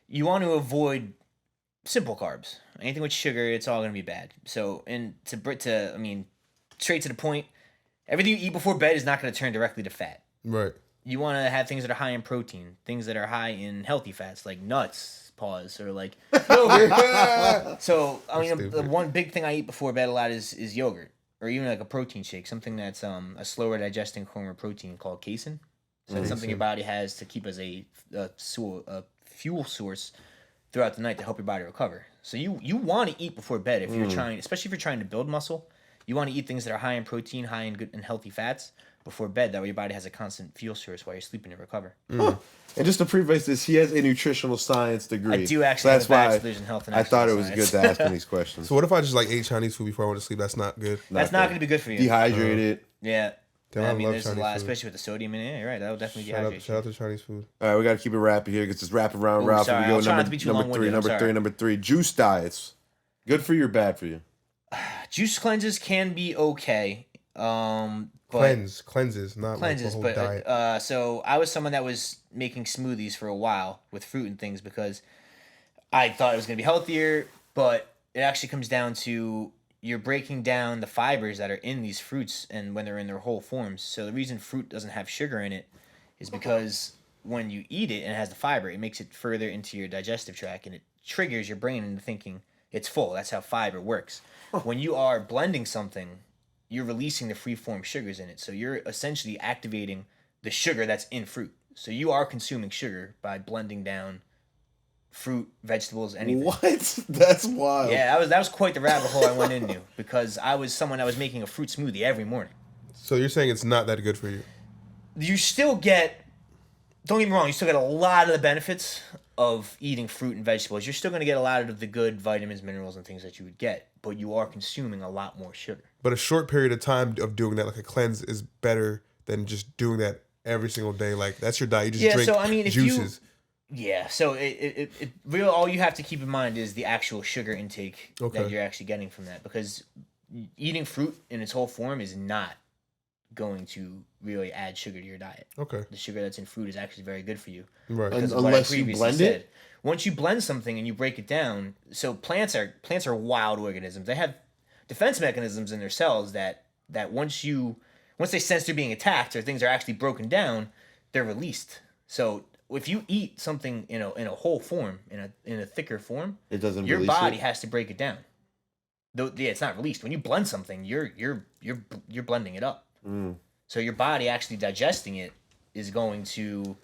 you want to avoid simple carbs. Anything with sugar, it's all going to be bad. So straight to the point, everything you eat before bed is not going to turn directly to fat. Right. You want to have things that are high in protein, things that are high in healthy fats, like nuts, or like yogurt. So, I mean, the one big thing I eat before bed a lot is yogurt, or even like a protein shake, something that's a slower digesting form of protein called casein. So it's something your body has to keep as a fuel source throughout the night to help your body recover. So you want to eat before bed if you're trying, especially if you're trying to build muscle. You want to eat things that are high in protein, high in good and healthy fats before bed. That way your body has a constant fuel source while you're sleeping to recover. And just to preface this, he has a nutritional science degree. I do actually have a bachelor's in health and I thought it was exercise good to ask him these questions. So what if I just like ate Chinese food before I went to sleep? That's not good. That's not going to be good for you. Dehydrated. Yeah. Damn, I I mean, love there's a Chinese lot, food. especially with the sodium in it. You're right. That would definitely Shout dehydrate out to Chinese food. All right, we got to keep it rapid here because it's rapid round. Ooh, Ralph. sorry, We go I'll try not to be too long-winded, I'm sorry. number three. Juice diets. Good for you or bad for you? Juice cleanses can be okay. But Cleanses, not cleanses, like the whole but diet. so I was someone that was making smoothies for a while with fruit and things because I thought it was going to be healthier, but it actually comes down to you're breaking down the fibers that are in these fruits and when they're in their whole forms. So the reason fruit doesn't have sugar in it is because when you eat it and it has the fiber, it makes it further into your digestive tract and it triggers your brain into thinking it's full. That's how fiber works. When you are blending something, you're releasing the free-form sugars in it. So you're essentially activating the sugar that's in fruit. So you are consuming sugar by blending down fruit, vegetables, anything. What? That's wild. Yeah, that was quite the rabbit hole I went into because I was someone that was making a fruit smoothie every morning. So you're saying it's not that good for you? You still get don't get me wrong, you still get a lot of the benefits of eating fruit and vegetables. You're still going to get a lot of the good vitamins, minerals, and things that you would get, but you are consuming a lot more sugar. But a short period of time of doing that, like a cleanse, is better than just doing that every single day. Like, that's your diet. You just drink so I mean, if juices. So it real all you have to keep in mind is the actual sugar intake Okay. that you're actually getting from that, because eating fruit in its whole form is not going to really add sugar to your diet. Okay. The sugar that's in fruit is actually very good for you. Right. Because of what I Unless you previously blend said. it? Once you blend something and you break it down, so plants are wild organisms. They have defense mechanisms in their cells that once they sense they're being attacked or things are actually broken down, they're released. So if you eat something in a whole form, in a thicker form, It doesn't. your release body it? has to break it down. Though it's not released. When you blend something, you're blending it up. So your body actually digesting it is going to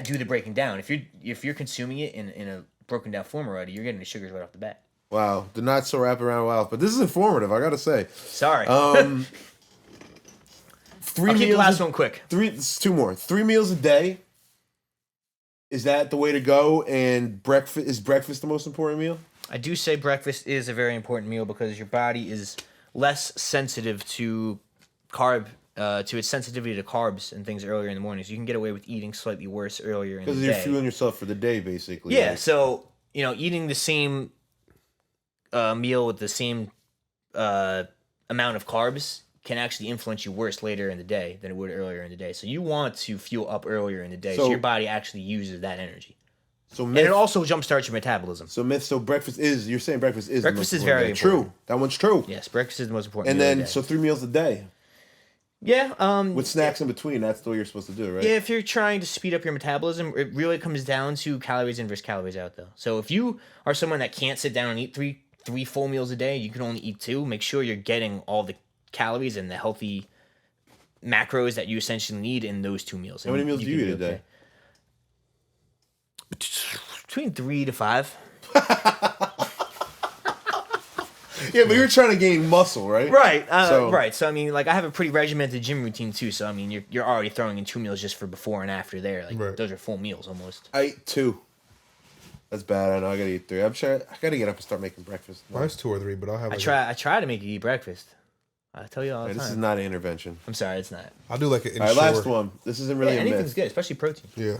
do the breaking down. If you're consuming it in a broken down form already, you're getting the sugars right off the bat. Wow, the not so wrap around Ralph, but this is informative. I gotta say. Sorry. 3 I'll keep the meals. last one quick. Two more. 3 meals a day. Is that the way to go? And breakfast the most important meal? I do say breakfast is a very important meal because your body is less sensitive to its sensitivity to carbs and things earlier in the morning. So you can get away with eating slightly worse earlier in the day. Because you're fueling yourself for the day, basically. Yeah, Like, so, eating the same meal with the same amount of carbs can actually influence you worse later in the day than it would earlier in the day. So you want to fuel up earlier in the day so your body actually uses that energy. So And it also jumpstarts your metabolism. So breakfast is, you're saying breakfast is Breakfast the most is very important. important. True. That one's true. Yes, breakfast is the most important And meal of then, the day. so 3 meals a day. Yeah. With snacks in between, that's the way you're supposed to do it, right? Yeah, if you're trying to speed up your metabolism, it really comes down to calories in versus calories out, though. So if you are someone that can't sit down and eat three full meals a day, you can only eat 2. Make sure you're getting all the calories and the healthy macros that you essentially need in those 2 meals. How many meals do you eat a day? Between 3 to 5. Yeah, but you're trying to gain muscle, right? Right. So- Right. So I mean, like I have a pretty regimented gym routine too. So I mean, you're already throwing in 2 meals just for before and after there. Like Right. those are full meals almost. I eat 2. That's bad. I know. I gotta eat 3. I'm sure I gotta get up and start making breakfast. Mine's 2 or 3, but I'll have. I Like try to make you eat breakfast. I tell you all the This time. is not an intervention. I'm sorry, it's not. I'll do like an. All right, last one. This isn't really a anything's myth. good, especially protein. Yeah.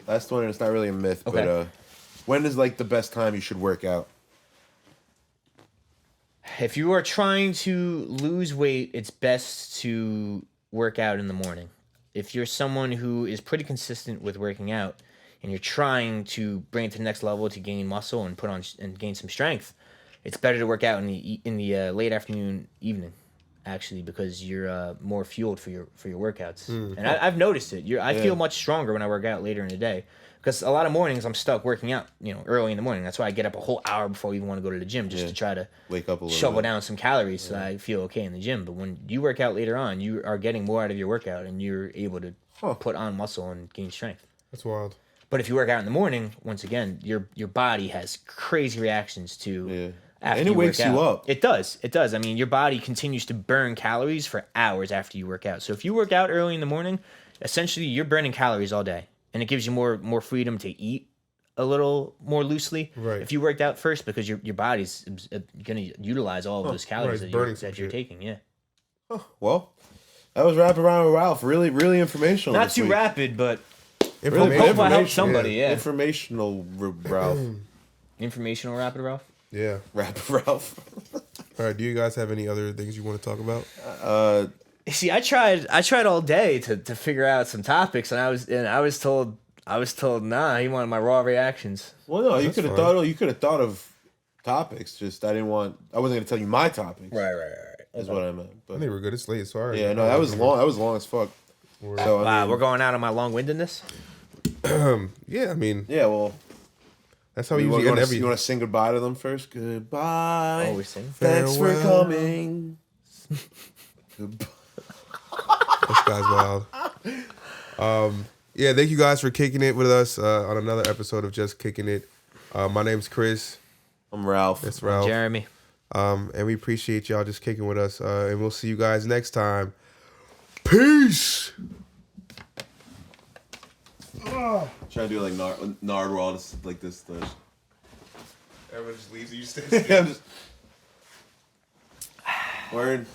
Last one, and it's not really a myth, Okay. but when is like the best time you should work out? If you are trying to lose weight, it's best to work out in the morning. If you're someone who is pretty consistent with working out and you're trying to bring it to the next level to gain muscle and put on and gain some strength, it's better to work out in the late afternoon, evening, actually, because you're more fueled for your workouts. And I've noticed it. I feel much stronger when I work out later in the day. Because a lot of mornings I'm stuck working out, early in the morning. That's why I get up a whole hour before I even want to go to the gym just to try to Wake up a little shovel bit. down some calories so that I feel okay in the gym. But when you work out later on, you are getting more out of your workout and you're able to put on muscle and gain strength. That's wild. But if you work out in the morning, once again, your body has crazy reactions to after And it you work wakes you out. up. It does. It does. I mean, your body continues to burn calories for hours after you work out. So if you work out early in the morning, essentially you're burning calories all day. And it gives you more freedom to eat a little more loosely Right. if you worked out first, because your body's going to utilize all of those calories Right, that burning some you're shit. taking. Yeah, Well, that was Wrap Around with Ralph. Really, really informational. not this too week. rapid, but Information. hope I helped information, somebody. Yeah, Informational Ralph. informational rapid, Ralph. Yeah. Rap Ralph. All right. Do you guys have any other things you want to talk about? See, I tried all day to figure out some topics, and I was told nah. He wanted my raw reactions. Well, no, you That's could have fine. thought. You could have thought of topics. Just I wasn't going to tell you my topics. Right. Is what I meant. I But think we're good. It's late. Sorry. yeah, no, that was long. That was long as fuck. So Wow, I mean, we're going out on my long-windedness. Yeah. I mean, yeah. Well, that's how we you usually end every. want to sing goodbye to them first? Goodbye. Always sing. Thanks for Farewell. coming. Goodbye. This guy's wild. Yeah, thank you guys for kicking it with us on another episode of Just Kicking It. My name's Chris. I'm Ralph. That's Ralph. Jeremy. And we appreciate y'all just kicking with us. And we'll see you guys next time. Peace. Oh. Try to do like Nardwuar, just like this. Everyone just leaves. You just stay Yeah, still. just... Word.